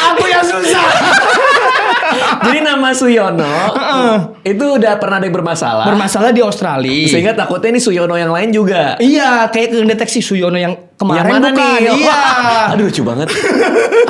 Aku yang susah. Jadi nama Suyono itu udah pernah ada yang bermasalah. Bermasalah di Australia. Sehingga takutnya ini Suyono yang lain juga. Iya, kayak kedeteksi Suyono yang kemarin yang mana bukan. nih? Iya. Aduh lucu banget.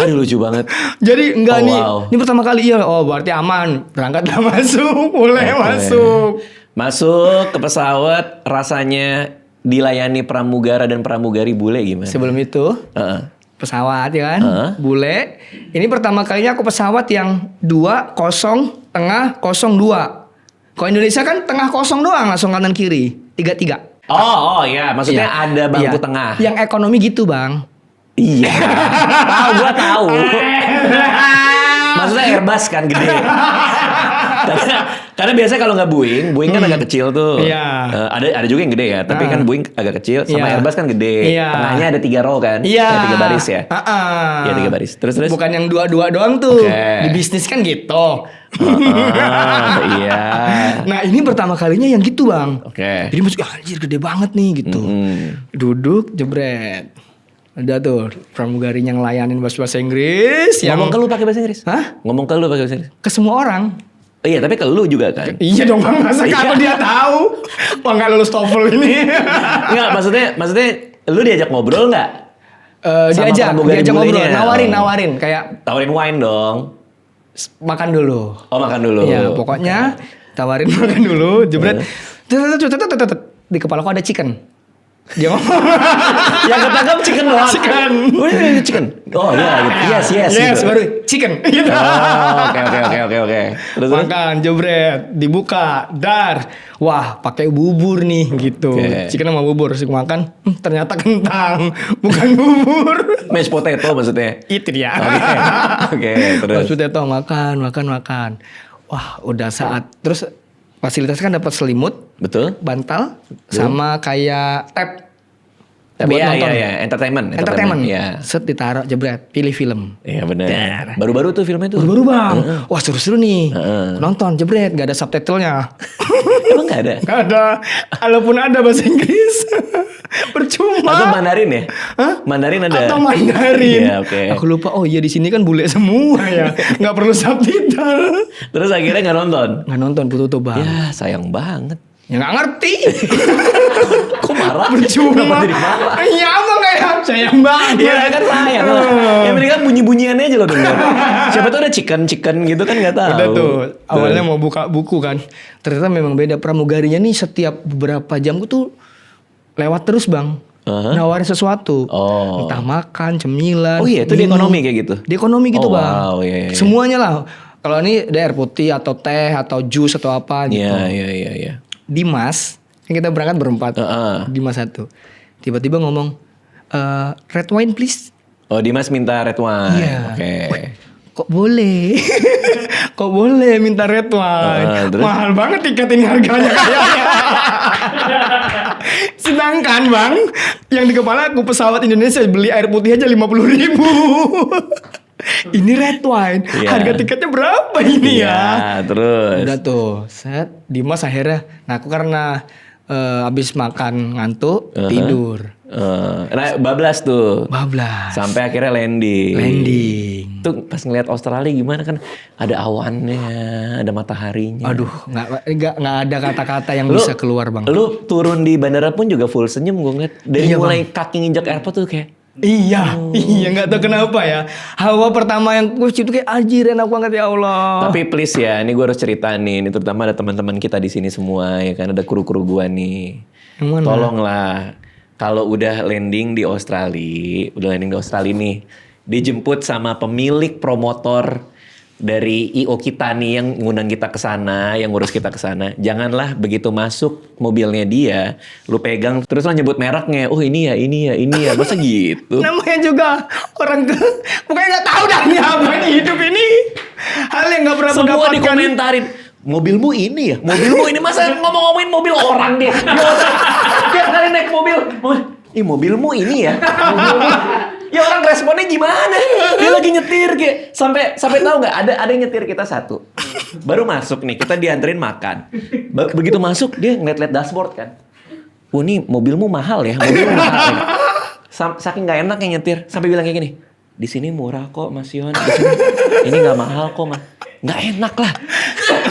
lucu banget. Jadi enggak Oh, nih. wow. Ini pertama kali iya. Oh, berarti aman. Berangkatlah masuk, boleh Oke. masuk. Masuk ke pesawat, rasanya dilayani pramugara dan pramugari bule gimana? Sebelum itu Heeh. pesawat ya kan, Heeh. bule. Ini pertama kalinya aku pesawat yang 2-0 tengah 02. Kalau Indonesia kan tengah kosong doang langsung kanan kiri 33. Oh ya, maksudnya Iya. ada bangku Iya. tengah. Yang ekonomi gitu bang. Iya. Gua tahu. Maksudnya Airbus kan gede. karena biasanya kalau nggak Boeing kan agak kecil tuh. Iya. Ada juga yang gede ya, tapi kan Boeing agak kecil, sama Iya. Airbus kan gede. Iya. Tengahnya ada 3 row kan? Iya. 3 baris ya. Iya 3 baris. Terus. Bukan yang 2-2 doang tuh. Oke. Di bisnis kan gitu. Iya. Nah ini pertama kalinya yang gitu bang. Oke. Jadi masuk anjir gede banget nih gitu. Duduk jebret. Ada tuh pramugari yang layanin bahasa Inggris. Yang Ngomong ke lu pakai bahasa Inggris? Hah? Ngomong ke lu pakai bahasa Inggris? Ke semua orang. Iya, tapi ke lu juga kan? Iya dong bang, masa kalau dia tahu? Wah nggak lulus TOEFL ini. Enggak, maksudnya lu diajak ngobrol nggak? Sama Diajak pramugari ngobrol, bulenya? nawarin kayak Tawarin wine dong. makan dulu. Oh, makan dulu. Iya, pokoknya tawarin makan dulu, jebret. Di kepala aku ada chicken. Dia ngomong, Yang ketangkap chicken doang. Chicken. Oh, ini chicken. Oh iya, gitu. Yes, gitu. baru chicken. Gitu. Oh, oke. Terus Makan, jebret, dibuka, dar. Wah, pakai bubur nih gitu. Oke. Chicken sama bubur, terus makan. Ternyata kentang, bukan bubur. mashed potato maksudnya. Itu dia. Oke, terus. Mas Potato makan. Wah, udah saat. Terus fasilitas kan dapat selimut, Betul? bantal, sama kayak tab. Tapi Buat nonton. iya, entertainment. Entertainment. Iya. Set ditaruh, jebret, pilih film. Iya benar. Baru-baru tuh filmnya tuh. Baru bang. Wah seru-seru nih. Heeh. Nonton, jebret, gak ada subtitlenya. Emang nggak ada? Gak ada. Kalaupun ada bahasa Inggris. Percuma. Atau Mandarin ya? Hah? Mandarin ada. Atau Mandarin. Iya, oke. Aku lupa. Oh iya di sini kan bule semua ya. Gak perlu subtitle. Terus akhirnya nggak nonton. Nggak nonton tutup bang. Ya sayang banget. Ya nggak ngerti. Kok marah? Percuma. Kenapa jadi marah? Iya emang kayak sayang banget. Iya kan sayang lah. Yang penting kan bunyi-bunyiannya aja loh denger. Siapa tuh ada chicken gitu kan nggak tahu. Udah tuh. Awalnya mau buka buku kan. Ternyata memang beda, pramugarinya nih setiap beberapa jam tuh lewat terus bang. Nawarin sesuatu. Oh. Entah makan, cemilan. Oh iya, itu di minum. ekonomi kayak gitu? Di ekonomi gitu Oh, bang. wow, iya. Semuanya lah. Kalau ini ada air putih atau teh atau jus atau apa gitu. Iya. Dimas, kan kita berangkat berempat. Dimas satu. Tiba-tiba ngomong, red wine please. Oh, Dimas minta red wine. Iya. Oke. Kok boleh? Kok boleh minta red wine? Terus? Mahal banget tiket ini harganya kayaknya. Sedangkan bang, yang di kepala aku pesawat Indonesia beli air putih aja 50.000. Ini red wine, Iya. harga tiketnya berapa ini ya? Iya, terus. Udah tuh, set Dimas akhirnya. Nah aku karena abis makan ngantuk tidur, Nah, bablas tuh. bablas, Sampai akhirnya landing. Tuh pas ngeliat Australia gimana kan ada awannya, ada mataharinya. Aduh, nggak ada kata-kata yang bisa keluar bang. Lu turun di bandara pun juga full senyum gue ngeliat. Dari Iya, mulai kaki nginjak airport tuh kayak Iya, nggak tahu kenapa ya. Hawa pertama yang gue cium tuh kayak anjir enak banget ya Allah. Tapi please ya, ini gue harus cerita nih. Ini terutama ada teman-teman kita di sini semua ya kan, ada kru-kru gue nih. Yang mana? Tolonglah, kalau udah landing di Australia nih, dijemput sama pemilik promotor dari IO kita nih yang ngundang kita ke sana, yang ngurus kita ke sana. Janganlah begitu masuk mobilnya dia, lu pegang terus lo nyebut mereknya. Oh ini ya, masa gitu? Namanya juga orang pokoknya nggak tahu dah ini apa ini hidup ini. Hal yang nggak pernah Semua mendapatkan. dikomentarin. Mobilmu ini ya? Mobilmu ini masa ngomongin mobil orang dia? Dia kali naik mobil. Mobilmu ini ya? Ya orang responnya gimana? Dia lagi nyetir kayak sampai tahu nggak? Ada yang nyetir kita satu. Baru masuk nih, kita dianterin makan. Begitu masuk dia ngeliat-liat dashboard kan. Oh ini mobilmu mahal ya? Mobilmu mahal. Ya. Saking nggak enak yang nyetir sampai bilang kayak gini. Di sini murah kok Mas Yon. Ini nggak mahal kok Mas. Nggak enak lah.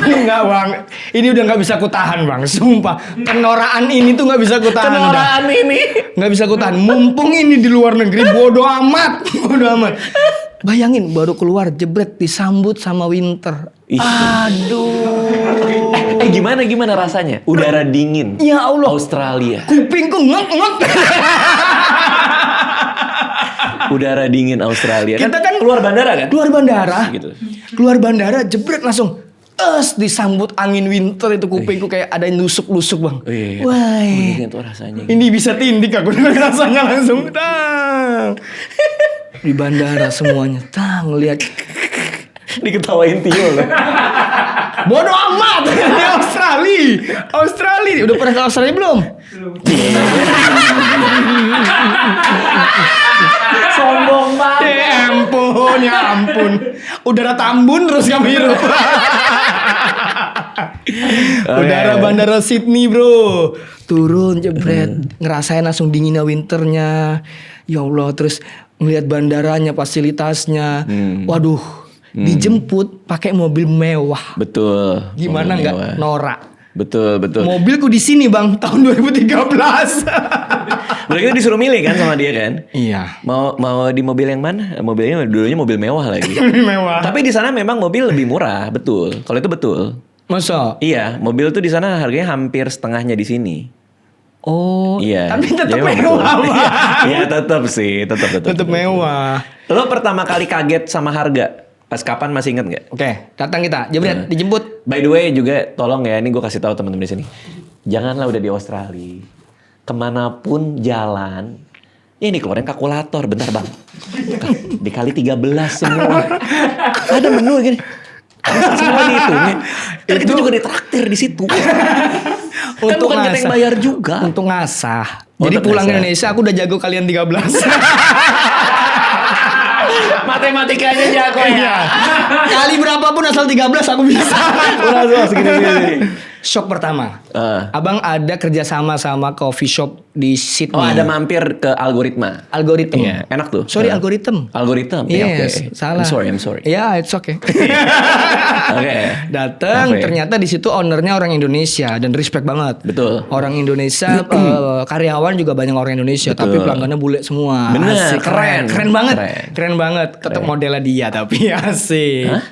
Enggak bang, ini udah nggak bisa kutahan bang, sumpah. Kenoraan ini tuh nggak bisa kutahan. Kenoraan ini. Nggak bisa kutahan. Mumpung ini di luar negeri, bodoh amat. Bayangin baru keluar jebret disambut sama Winter. Ih. Aduh. Gimana rasanya? Udara dingin. Ya Allah. Australia. Kupingku ngek. Udara dingin Australia. Kita kan keluar bandara kan? Keluar bandara. Gitu. Keluar bandara jebret langsung. Disambut angin Winter itu kupingku kayak ada yang nusuk-nusuk bang. Iya. Wah. Dingin tuh rasanya. Ini bisa tindik aku dengan rasanya langsung. Tang. Di bandara semuanya. Tang lihat. Diketawain Tio loh. Bodoh amat. Di Australia. Udah pernah ke Australia belum? Sombong banget. Ya ampun. Udara Tambun terus kami hirup. Udara bandara Sydney bro. Turun jebret. Ngerasain langsung dinginnya winternya. Ya Allah terus ngelihat bandaranya, fasilitasnya. Waduh. dijemput pakai mobil mewah. Betul. Gimana Mobil nggak mewah. norak? Betul, betul. Mobilku di sini bang, tahun 2013. Mereka disuruh milih kan sama dia kan? Iya. Mau di mobil yang mana? Mobilnya dulunya mobil mewah lagi. Mewah. Tapi di sana memang mobil lebih murah, betul. Kalau itu betul. Masa? Iya, mobil tuh di sana harganya hampir setengahnya di sini. Oh, Iya. tapi tetap Jadi memang mewah. betul. Bang. Iya, tetap sih, tetap. Tetap mewah. Lo pertama kali kaget sama harga? Pas kapan masih inget nggak? Oke, datang kita, jebret, dijemput. By the way juga tolong ya, ini gue kasih tahu teman-teman di sini. Janganlah udah di Australia, kemanapun jalan, ini keluarin kalkulator, bentar bang. Dikali 13 semua. Ada menu gini. Semua dihitungin. Dan itu juga ditraktir di situ. Kan bukan kita yang bayar juga. Untuk ngasah. Oh, Jadi untuk pulang ke ngasah. Indonesia aku udah jago kalian 13. Matematikanya jago ya. Kali berapapun asal 13 aku bisa. Udah segini. Shock pertama. Ah. Abang ada kerjasama sama coffee shop di Sydney. Oh ada mampir ke algoritma. Algoritma. Iya, enak tuh. Sorry, Nah. algoritma. Algoritma. Ya, Yes, oke. salah. I'm sorry. Ya, it's okay. Oke. Datang, Oke. ternyata di situ ownernya orang Indonesia dan respect banget. Betul. Orang Indonesia, karyawan juga banyak orang Indonesia, Betul. tapi pelanggannya bule semua. Bener, Asik, keren. keren banget, Keren. keren banget. Tetap modelnya dia tapi asik. Hah?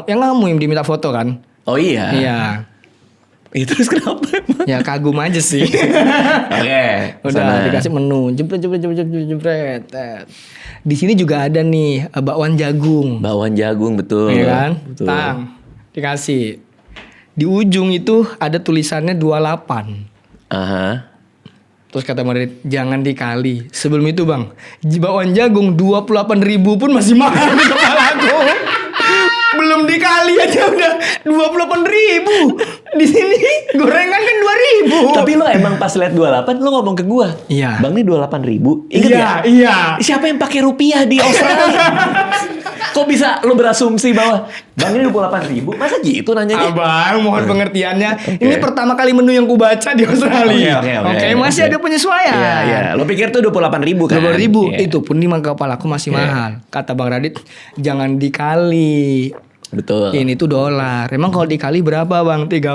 Yang kamu yang diminta foto kan? Oh iya. Iya. Terus kenapa emang? Ya kagum aja sih. Oke. Udah sana. dikasih menu, jepret. Di sini juga ada nih bakwan jagung. Bakwan jagung betul. Iya kan? Betul. Tang, dikasih. Di ujung itu ada tulisannya 28. Aha. Terus kata Madrid, jangan dikali. Sebelum itu bang, bakwan jagung 28.000 pun masih mahal di kepalaku. Belum dikali aja udah 28.000. Di sini gorengan kan 2.000. Tapi lo emang pas lihat 28 lo ngomong ke gua. Iya. Bang ini 28.000. Ingat Iya, ya? iya. Siapa yang pakai rupiah di Australia? Kok bisa lo berasumsi bahwa Bang ini 28.000? Masa gitu nanyanya? Abang, mohon pengertiannya. Ini pertama kali menu yang ku baca di Australia. Oke, masih ada penyesuaian. Iya, iya. Lo pikir tuh 28.000 kan? 20.000 Iya. itu pun di kepala aku masih mahal. Kata Bang Radit, jangan dikali. Betul. Ini tuh dolar. Emang kalau dikali berapa bang? 13.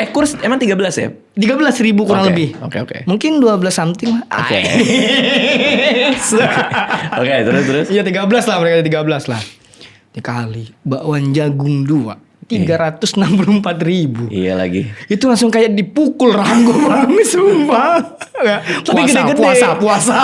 Kurs emang 13 ya? 13.000 kurang Oke, lebih. oke. Mungkin 12 something lah. Oke. Oke, terus. Iya 13 lah, mereka 13 lah. Dikali bakwan jagung 2. 364.000. Iya lagi. Itu langsung kayak dipukul ranggo bang, sumpah. Tapi gede-gede. Puasa.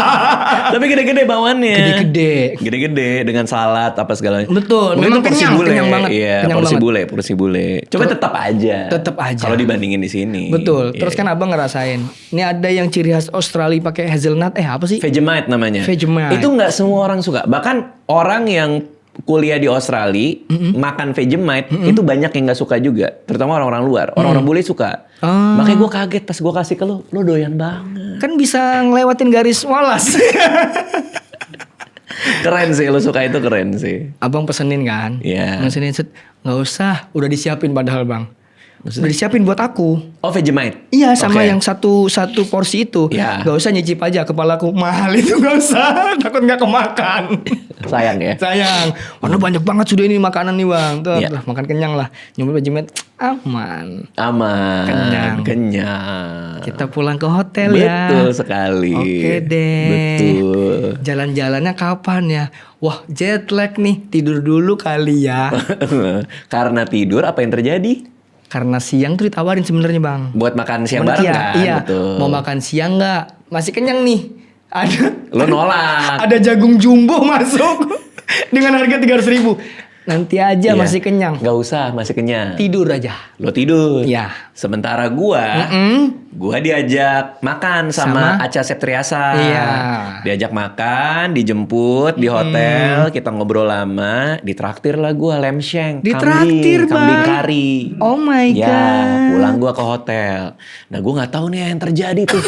Tapi gede-gede bawannya. Gede-gede. Gede-gede dengan salad apa segalanya. Betul, Mungkin memang itu porsi kenyang, bule. kenyang banget. Iya, Kenyang porsi banget. bule. Coba tetap aja. Tetap aja. Kalau dibandingin di sini. Betul. Iya. Terus kan abang ngerasain. Ini ada yang ciri khas Australia pakai hazelnut. Apa sih? Vegemite namanya. Vegemite. Itu nggak semua orang suka. Bahkan orang yang kuliah di Australia makan Vegemite itu banyak yang nggak suka juga, terutama orang-orang luar. Orang-orang bule suka. Makanya gue kaget pas gue kasih ke lo doyan banget. Kan bisa ngelewatin garis walas. Keren sih, lo suka itu keren sih. Abang pesenin kan? Iya. Pesenin set. Nggak usah, udah disiapin padahal bang. Udah disiapin buat aku. Oh Vegemite? Iya sama Oke. yang satu porsi itu. Iya. Gak usah nyicip aja, kepalaku mahal itu gak usah. Takut gak kemakan. Sayang ya. Sayang. Warna banyak banget sudah ini makanan nih bang. Tuh, Iya. tuh, makan kenyang lah. Nyoba Vegemite aman. Aman. Kenyang. Kita pulang ke hotel ya. Betul sekali. Oke deh. Betul. Jalan-jalannya kapan ya? Wah jet lag nih. Tidur dulu kali ya. Karena tidur apa yang terjadi? Karena siang tuh ditawarin sebenarnya bang. Buat makan siang Menurut bareng ya, kan? Iya. Betul. Mau makan siang nggak? Masih kenyang nih. Ada. Lo nolak. Ada jagung jumbo masuk dengan harga 300.000. Nanti aja Iya. masih kenyang. Gak usah, masih kenyang. Tidur aja. Lo tidur. Iya. Sementara gua diajak makan sama Acha Septriasa. Iya. Diajak makan, dijemput di hotel, kita ngobrol lama, ditraktir lah gua lemsheng, Ditraktir, kambing Bang. kari. Oh my Ya, God. pulang gua ke hotel. Nah, gua nggak tahu nih yang terjadi tuh.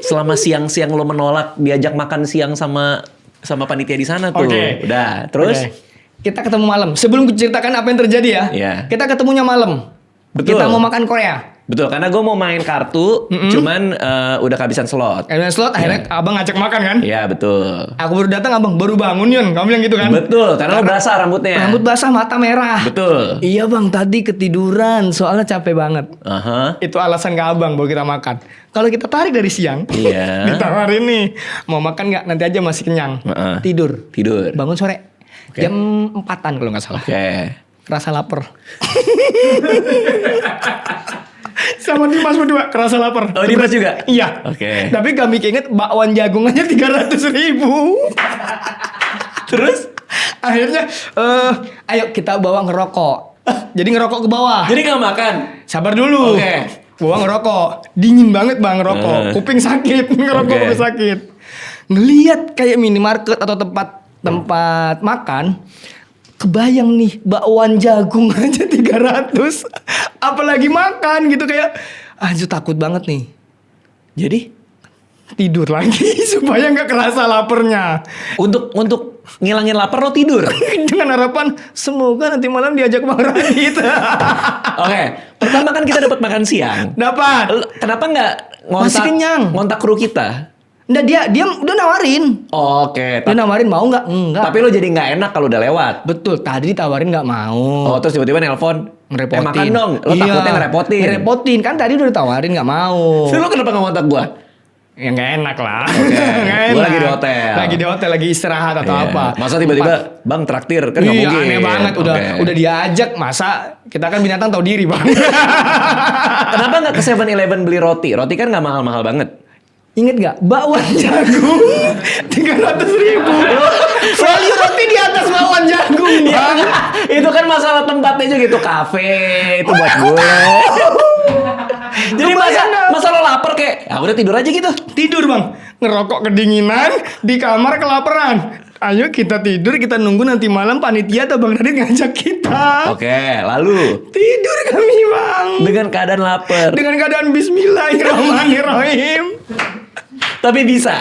Selama siang-siang lo menolak diajak makan siang sama panitia di sana tuh. Oke. Udah, terus Oke. Kita ketemu malam. Sebelum kuceritakan apa yang terjadi ya. Iya. Kita ketemunya malam. Betul. Kita mau makan Korea. Betul, karena gue mau main kartu, cuman udah kehabisan slot. Kehabisan slot, akhirnya abang ngajak makan kan? Iya betul. Aku baru datang, abang baru bangun Yon, kamu bilang gitu kan? Betul, karena lo basah rambutnya. Rambut basah, mata merah. Betul. Iya bang, tadi ketiduran, soalnya capek banget. Aha. Itu alasan ke abang baru kita makan. Kalau kita tarik dari siang, Iya. ditawarin nih, mau makan nggak? Nanti aja masih kenyang. Tidur. Bangun Sore. Oke. Jam 4-an kalau nggak salah. Oke. Kerasa lapar. Sama Dimas berdua kerasa lapar. Oh, Dimas juga? Iya. Oke. Tapi kami inget bakwan jagung aja 300.000. Terus akhirnya ayo kita bawa ngerokok. Jadi ngerokok ke bawah. Jadi nggak makan? Sabar dulu. Oke. Bawa ngerokok. Dingin banget bang ngerokok. Kuping sakit. Ngerokok Oke. kuping sakit. Ngeliat kayak minimarket atau tempat makan. Kebayang nih bakwan jagung aja 300. Apalagi makan gitu kayak anjir takut banget nih. Jadi Tidur lagi supaya nggak kerasa laparnya. untuk ngilangin lapar lo tidur. Dengan harapan semoga nanti malam diajak Bang Radit. Oke. Pertama kan kita dapat makan siang. Dapat. Kenapa nggak Masih kenyang. ngontak kru kita? Nggak, dia udah nawarin. Oke. Dia nawarin mau nggak? Enggak. Tapi lo jadi nggak enak kalau udah lewat. Betul, tadi ditawarin nggak mau. Oh, terus tiba-tiba nelpon. Ngerepotin. Makan dong. Lo takutnya ngerepotin. Ngerepotin, kan tadi udah ditawarin nggak mau. Terus lo kenapa nggak ngontak gua? Ya nggak enak lah. Oke. Nggak Gua enak. lagi di hotel. Lagi di hotel, lagi istirahat atau Iya. apa. Masa tiba-tiba bang traktir kan nggak Iya mungkin. aneh banget. Oke. Udah diajak, masa kita kan binatang tahu diri bang. Kenapa nggak ke 7-Eleven beli roti? Roti kan nggak mahal-mahal banget. Ingat gak? Bakwan jagung 300.000. Value roti di atas bakwan jagung bang. Itu kan masalah tempatnya juga gitu, kafe itu buat gue. Jadi masa lo lapar kayak, ya udah tidur aja gitu. Tidur bang. Ngerokok kedinginan, di kamar kelaparan. Ayo kita tidur, kita nunggu nanti malam panitia atau Bang Radit ngajak kita. Oke, lalu Tidur kami bang. dengan keadaan lapar, Dengan keadaan Bismillahirrahmanirrahim. tapi bisa.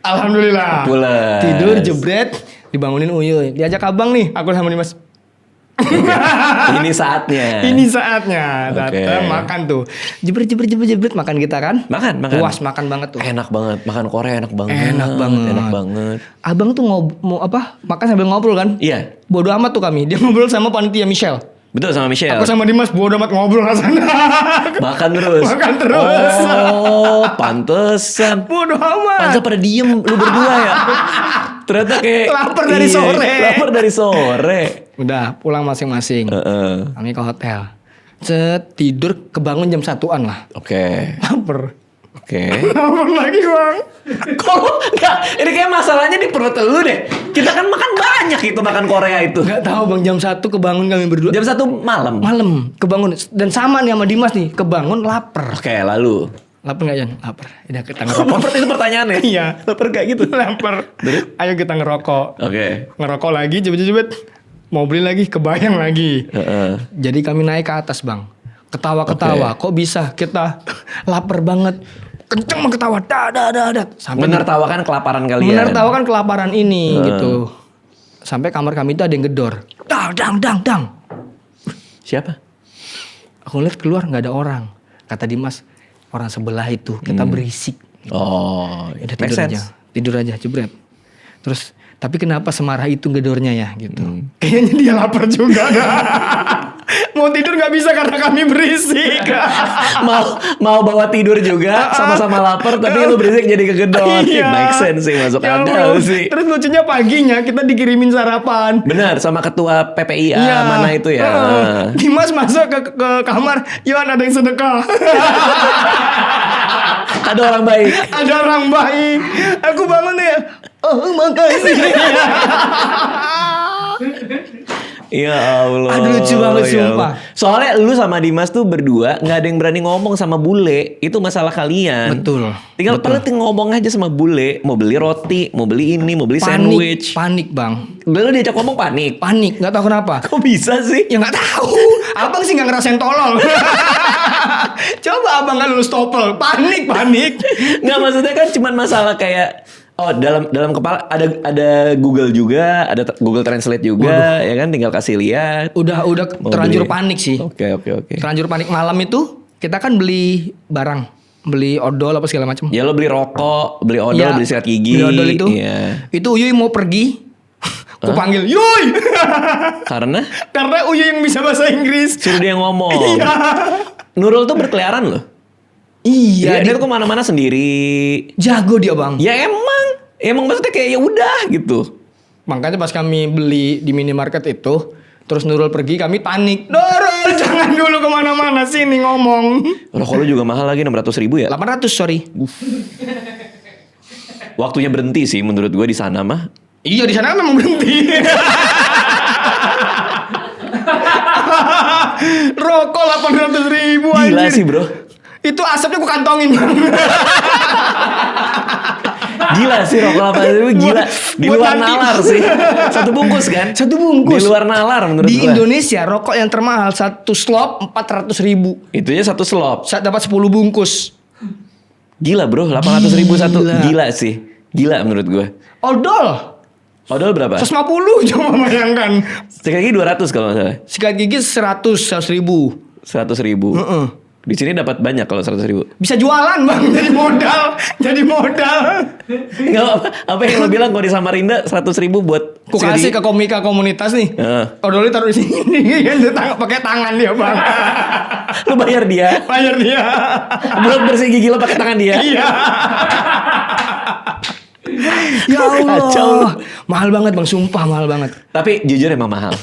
Alhamdulillah. Pulas. Tidur jebret, dibangunin Uyuy. Diajak abang nih, aku sama Dimas. Ini saatnya. Ini saatnya. Oke. Datang makan tuh. Jebret makan kita kan? Makan. Puas makan banget tuh. Enak banget, makan Korea enak banget. Enak banget. Enak banget. Abang tuh mau makan sambil ngobrol kan? Iya, Bodoh amat tuh kami. Dia ngobrol sama panitia Michelle. betul sama Michelle. Aku sama Dimas bodoh amat ngobrol ke sana. Makan terus. Makan terus. Oh, pantesan. Bodoh amat. Pantesan pada diem lu berdua ya. Ternyata kayak Lapar dari sore. Lapar dari sore. Udah pulang masing-masing. Kami ke hotel. Tidur kebangun jam 1-an lah. Oke. Lapar. Oke. Lapar lagi bang. Kok enggak? Ini kayak masalahnya di perut lu deh. Kita kan makan banyak itu makan Korea itu. Gak tahu bang, jam 1 kebangun kami berdua. Jam 1 malam. Malam kebangun. Dan sama nih sama Dimas nih. Kebangun lapar. Oke, lalu. Lapar gak Jan? Lapar. Udah kita ngerokok. Lapar itu pertanyaannya. Iya. Lapar gak gitu? Lapar. Ayo kita ngerokok. Oke. Ngerokok lagi jebet-jebet. Mau beli lagi, kebayang lagi. Jadi kami naik ke atas bang. Ketawa-ketawa. Kok bisa kita lapar banget. Kenceng mah ketawa. Dah. Sampai Menertawakan kelaparan kalian. menertawakan kelaparan ini gitu. Sampai kamar kami itu ada yang gedor. Dang. Siapa? Aku lihat keluar nggak ada orang. Kata Dimas, orang sebelah itu kita berisik. Oh, Udah make sense. tidur aja, jebret. Terus tapi kenapa semarah itu gedornya ya gitu? Kayaknya dia lapar juga. Mau tidur nggak bisa karena kami berisik. mau bawa tidur juga sama-sama lapar tapi lu berisik jadi kegedor. Iya. Make sense sih, masuk Ya akal Allah. sih. Terus lucunya paginya kita dikirimin sarapan. Benar, sama ketua PPIA Iya. mana itu ya. Dimas masuk ke kamar, Yohan ada yang sedekah. Ada orang baik. Ada orang baik. Aku bangun ya. Oh makasih. Ya Allah. Aduh, lucu banget, ya sumpah. Allah. Soalnya lu sama Dimas tuh berdua nggak ada yang berani ngomong sama bule. Itu masalah kalian. Betul. Tinggal ngomong aja sama bule. Mau beli roti, mau beli ini, mau beli sandwich. Panik bang. Lu diajak ngomong panik. Panik, nggak tahu kenapa. Kok bisa sih? Ya nggak tahu. Abang sih nggak ngerasain tolol. Coba abang nggak lulus TOEFL, panik. Nggak, maksudnya kan cuman masalah kayak dalam kepala ada Google juga, ada Google Translate juga. Ya kan, tinggal kasih lihat. Udah Mau terlanjur beli. panik sih. Oke. Terlanjur panik malam itu kita kan beli barang, beli odol apa segala macam. Ya lo beli rokok, beli odol, Ya, beli sikat gigi. beli odol itu. Iya. Itu Uyuy mau pergi. Ku panggil, "Yuy!" Karena Karena Uyuy yang bisa bahasa Inggris. suruh dia ngomong. Iya. Nurul tuh berkeliaran loh. Iya, Dia tuh kemana-mana sendiri. jago dia, Bang. Ya emang maksudnya kayak ya udah gitu. Makanya pas kami beli di minimarket itu, terus Nurul pergi, kami panik. Nurul, jangan dulu kemana-mana, sini ngomong. Rokok lu juga mahal lagi 600.000 ya. 800, sorry. Waktunya berhenti sih menurut gue di sana mah. Iya, di sana memang berhenti. Rokok 800.000 Gila anjir. sih bro. Itu asapnya gue kantongin. Gila sih rokok 8.000 gila. Di buat luar nanti. nalar sih. Satu bungkus kan? Satu bungkus. Di luar nalar menurut Di gue. Indonesia rokok yang termahal satu slop 400.000. Itunya satu slop. Saat dapat 10 bungkus. Gila bro, 800.000 satu. Gila. Gila sih. Gila menurut gue. Odol Odol berapa? 150, coba bayangkan. Sikat gigi 200 kalau nggak salah. Sikat gigi 100.000. 100.000. Di sini dapat banyak kalau 100.000. Bisa jualan bang, jadi modal. Jadi modal. Nggak apa yang lo bilang kalau di Samarinda 100.000 buat Ku sikat kasih gigi? ke komika komunitas nih. Odolnya taruh di sini. Pakai tangan dia bang. Lu bayar dia. Bayar dia. Buat bersih gigi lo pakai tangan dia. Iya. Ya Kacau. Allah. Mahal banget bang, sumpah mahal banget. Tapi jujur emang mahal.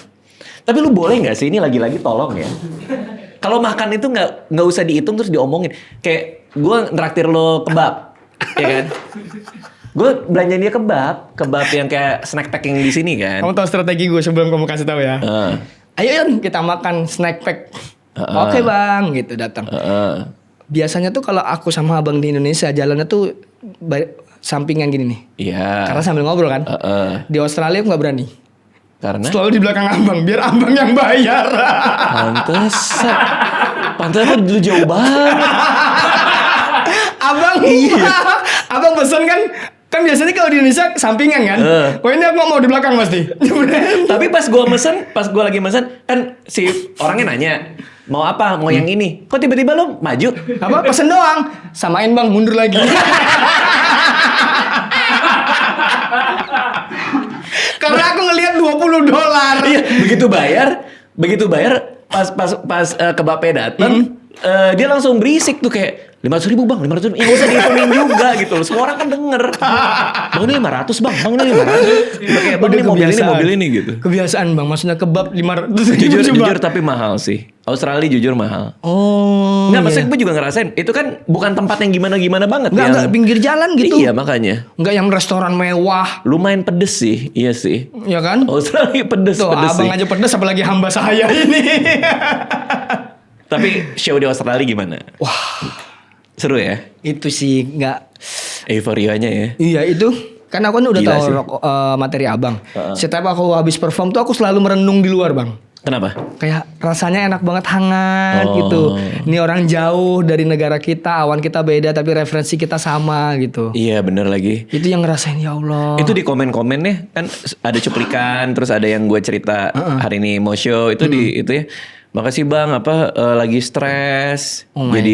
Tapi lu boleh nggak sih ini lagi-lagi tolong ya. Kalau makan itu nggak usah dihitung terus diomongin. Kayak gue nraktir lo kebab, ya kan? Gue belanjain dia kebab yang kayak snack packing di sini kan. Kamu tahu strategi gue sebelum kamu kasih tahu ya? Ayo Yon, kita makan snack pack. Oke bang, gitu datang. Biasanya tuh kalau aku sama abang di Indonesia jalannya tuh sampingan gini nih. Iya. Karena sambil ngobrol kan. Di Australia aku nggak berani. Karena Selalu di belakang abang, biar abang yang bayar. pantesan. Pantesan dulu jauh banget. Abang abang pesen kan biasanya kalau di Indonesia sampingan kan. Kok ini aku mau di belakang pasti. Tapi pas gue lagi mesen kan si orangnya nanya mau apa, mau yang ini. Kok tiba-tiba lo maju? Apa pesen doang? Samain bang, mundur lagi. Karena aku ngelihat $20. Iya, begitu bayar pas kebabnya datang, dia langsung berisik tuh kayak 500.000 bang, 500.000. Ya nggak usah dihitungin juga gitu loh. Semua orang kan denger. Bang ini 500 bang, bang ini 500. Udah kayak bang ini mobil ini gitu. Kebiasaan bang, maksudnya kebab 500. Jujur tapi mahal sih. Australia jujur mahal. Oh. Nggak, maksudnya gue juga ngerasain. Itu kan bukan tempat yang gimana-gimana banget. Nggak pinggir jalan gitu. Iya makanya. Nggak yang restoran mewah. Lumayan pedes sih, iya sih. Ya kan? Australia pedes Tuh abang sih. aja pedes apalagi hamba saya ini. Tapi show di Australia gimana? Wah. Seru ya? Itu sih nggak. Euforianya ya. Iya itu. Kan aku kan udah Gila tahu sih. materi abang. Setiap aku habis perform tuh aku selalu merenung di luar bang. Kenapa? Kayak rasanya enak banget, hangat Oh. gitu. Ini orang jauh dari negara kita, awan kita beda tapi referensi kita sama gitu. Iya bener lagi. Itu yang ngerasain ya Allah. Itu di komen-komennya kan ada cuplikan, terus ada yang gue cerita hari ini mau show itu di itu ya. Makasih bang, lagi stres, Oh my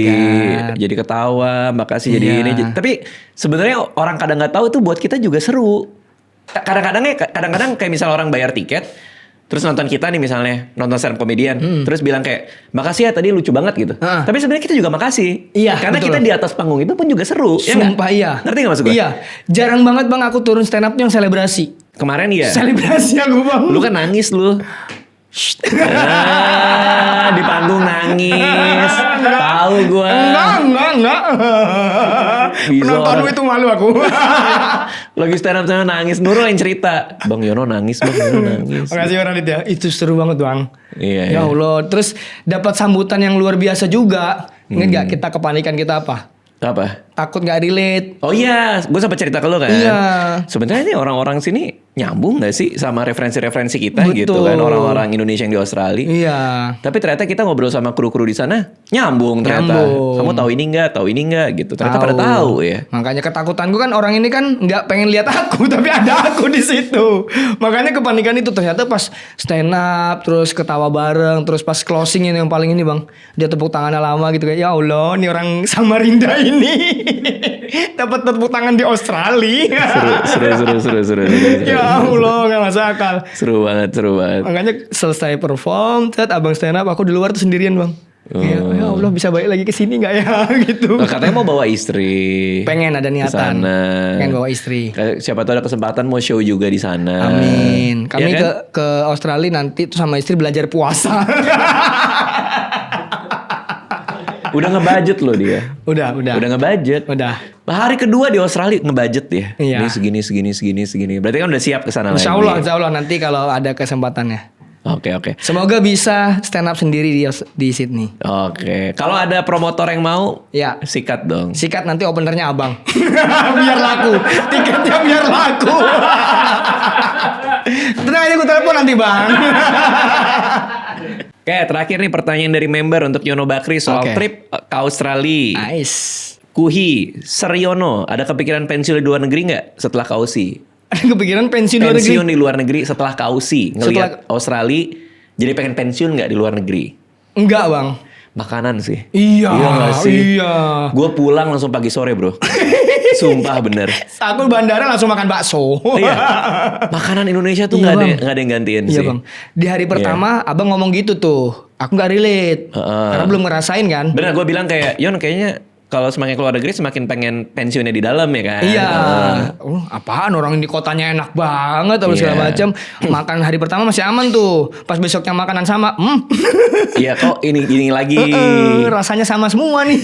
jadi ketawa, makasih jadi Iya. ini. Tapi sebenarnya orang kadang nggak tahu itu buat kita juga seru. Kadang-kadang kayak misal orang bayar tiket, terus nonton kita nih misalnya nonton stand up comedian, terus bilang kayak makasih ya tadi lucu banget gitu. Tapi sebenarnya kita juga makasih. Iya, Karena betul. kita di atas panggung itu pun juga seru. Ya nggak? Sumpah iya. Ngerti nggak maksud gue? Iya. Jarang banget bang aku turun stand up yang selebrasi. Kemarin ya. Selebrasi aku bang. Lu kan nangis lu. Di panggung nangis. Tahu gua. Enggak. Bisa Penontonmu orang. itu malu aku. Lagi stand up sana nangis. Nurul yang cerita. Bang Yono nangis, Bang Yono nangis. Makasih Bang Radit ya. Itu seru banget bang. Iya, Ya Allah. Terus dapat sambutan yang luar biasa juga. Ingat gak kita kepanikan kita apa? Apa? takut nggak relate. Oh iya, gue sempat cerita ke lo kan. Iya. Sebenarnya nih orang-orang sini nyambung gak sih sama referensi-referensi kita gitu Betul. kan, orang-orang Indonesia yang di Australia. Iya. Tapi ternyata kita ngobrol sama kru-kru di sana nyambung ternyata. Nyambung. Kamu tahu ini nggak? Tahu ini nggak? Gitu. Ternyata pada tahu ya. Makanya ketakutan gue kan orang ini kan nggak pengen lihat aku tapi ada aku di situ. Makanya kepanikan itu ternyata pas stand up terus ketawa bareng terus pas closing ini yang paling ini bang dia tepuk tangannya lama gitu kayak ya Allah nih orang Samarinda ini dapat tepuk tangan di Australia. Seru. Ya Allah nggak masuk akal. Seru banget. Makanya selesai perform, saat abang stand up aku di luar tuh sendirian bang. Ya Allah bisa balik lagi ke sini nggak ya gitu. Oh, katanya mau bawa istri. Pengen ada niatan. Kesana. Pengen bawa istri. Siapa tahu ada kesempatan mau show juga di sana. Amin. Kami Ya kan? ke Australia nanti tuh sama istri belajar puasa. Udah ngebudget loh dia. Udah. Udah ngebudget. Udah. Hari kedua di Australia ngebudget ya. Iya. Ini segini. Berarti kan udah siap kesana lagi. Insya Allah nanti kalau ada kesempatannya. Oke. Semoga bisa stand up sendiri di Sydney. Oke. Kalau ada promotor yang mau, Ya. sikat dong. Sikat nanti openernya abang. Biar laku. Tiketnya biar laku. Tenang aja gue telepon nanti bang. Oke, terakhir nih pertanyaan dari member untuk Yono Bakri soal Oke. trip ke Australia. Nice. Kuhi, Seryono, ada kepikiran pensiun di luar negeri nggak setelah ke Aussie? Ada kepikiran pensiun luar negeri? Pensiun di luar negeri setelah ke Aussie, ngelihat Australia, jadi pengen pensiun nggak di luar negeri? Enggak bang. Makanan sih. Iya. nggak sih? Iya. Gue pulang langsung pagi sore bro. Sumpah bener. Aku bandara langsung makan bakso. Iya. Makanan Indonesia tuh Iya, nggak Bang. ada yang gantiin Iya sih. bang. Di hari pertama abang ngomong gitu tuh. Aku nggak relate. Karena belum ngerasain kan. Bener, gue bilang kayak Yon kayaknya kalau semakin keluar negeri semakin pengen pensiunnya di dalam ya kan. Iya. Apaan orang di kotanya enak banget atau segala Iya. macam. Makan hari pertama masih aman tuh. Pas besoknya makanan sama. Iya kok ini lagi. Rasanya sama semua nih.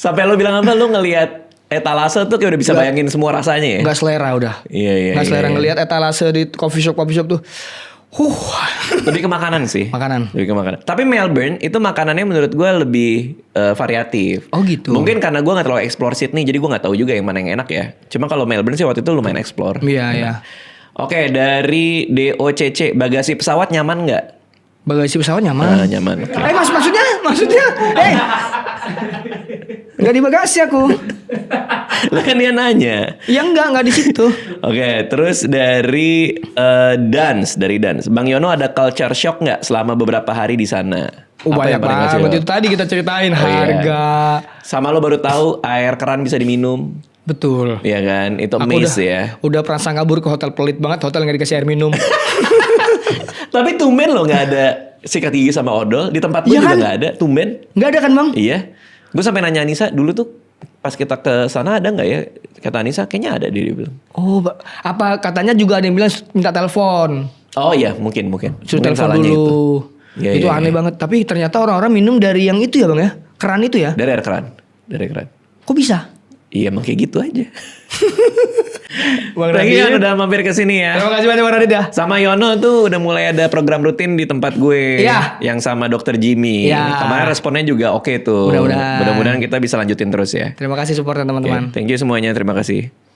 Sampai lo bilang apa? Lo ngelihat etalase tuh kayak udah bisa bayangin semua rasanya ya. Nggak selera udah. Iya. Nggak selera ngelihat etalase di coffee shop tuh. Lebih ke makanan sih. Makanan. Lebih ke makanan. Tapi Melbourne itu makanannya menurut gue lebih variatif. Oh gitu. Mungkin karena gue nggak terlalu explore Sydney, jadi gue nggak tahu juga yang mana yang enak ya. Cuma kalau Melbourne sih waktu itu lumayan explore. Iya. Oke, dari DOCC, bagasi pesawat nyaman nggak? Bagasi pesawat nyaman. Nyaman. Oke. Maksudnya, nggak di bagasi aku. Lah kan dia nanya. Ya nggak di situ. Oke, terus dari dari Dance. Bang Yono ada culture shock nggak selama beberapa hari di sana? Banyak yang paling ngasih banget lo? itu tadi kita ceritain iya. harga. Sama lo baru tahu air keran bisa diminum. Betul. Iya kan? Itu Aku miss ya. Udah prasangka buruk ke hotel pelit banget, hotel nggak dikasih air minum. Tapi tumben lo nggak ada sikat gigi sama odol. Di tempat gue Iya juga kan? nggak ada. Tumben. Nggak ada kan bang? Iya. Gue sampai nanya Anissa dulu tuh pas kita ke sana ada nggak ya? Kata Anissa kayaknya ada dia bilang. Oh, apa katanya juga ada yang bilang minta telepon. Oh iya mungkin. Suruh Mungkin telepon salahnya dulu. Iya, Itu iya, aneh iya. banget. Tapi ternyata orang-orang minum dari yang itu ya bang ya? Keran itu ya? Dari air keran. Kok bisa? Iya emang kayak gitu aja. Bang Thank you Radit. Yan udah mampir ke sini ya. Terima kasih banyak Bang Radit ya. Sama Yono tuh udah mulai ada program rutin di tempat gue. Iya. Yang sama Dokter Jimmy. Iya. Kemarin responnya juga oke tuh. Mudah-mudahan. Mudah-mudahan kita bisa lanjutin terus ya. Terima kasih supportnya teman-teman. Oke, thank you semuanya. Terima kasih.